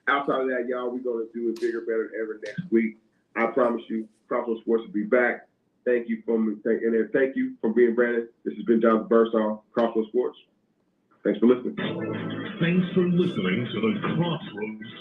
Speaker 3: Outside of that, y'all, we're going to do it bigger, better than ever next week. I promise you, Crossroads Sports will be back. Thank you for being Brandon. This has been John the Burnside, Crossroads Sports. Thanks for listening.
Speaker 1: Thanks for listening to the Crossroads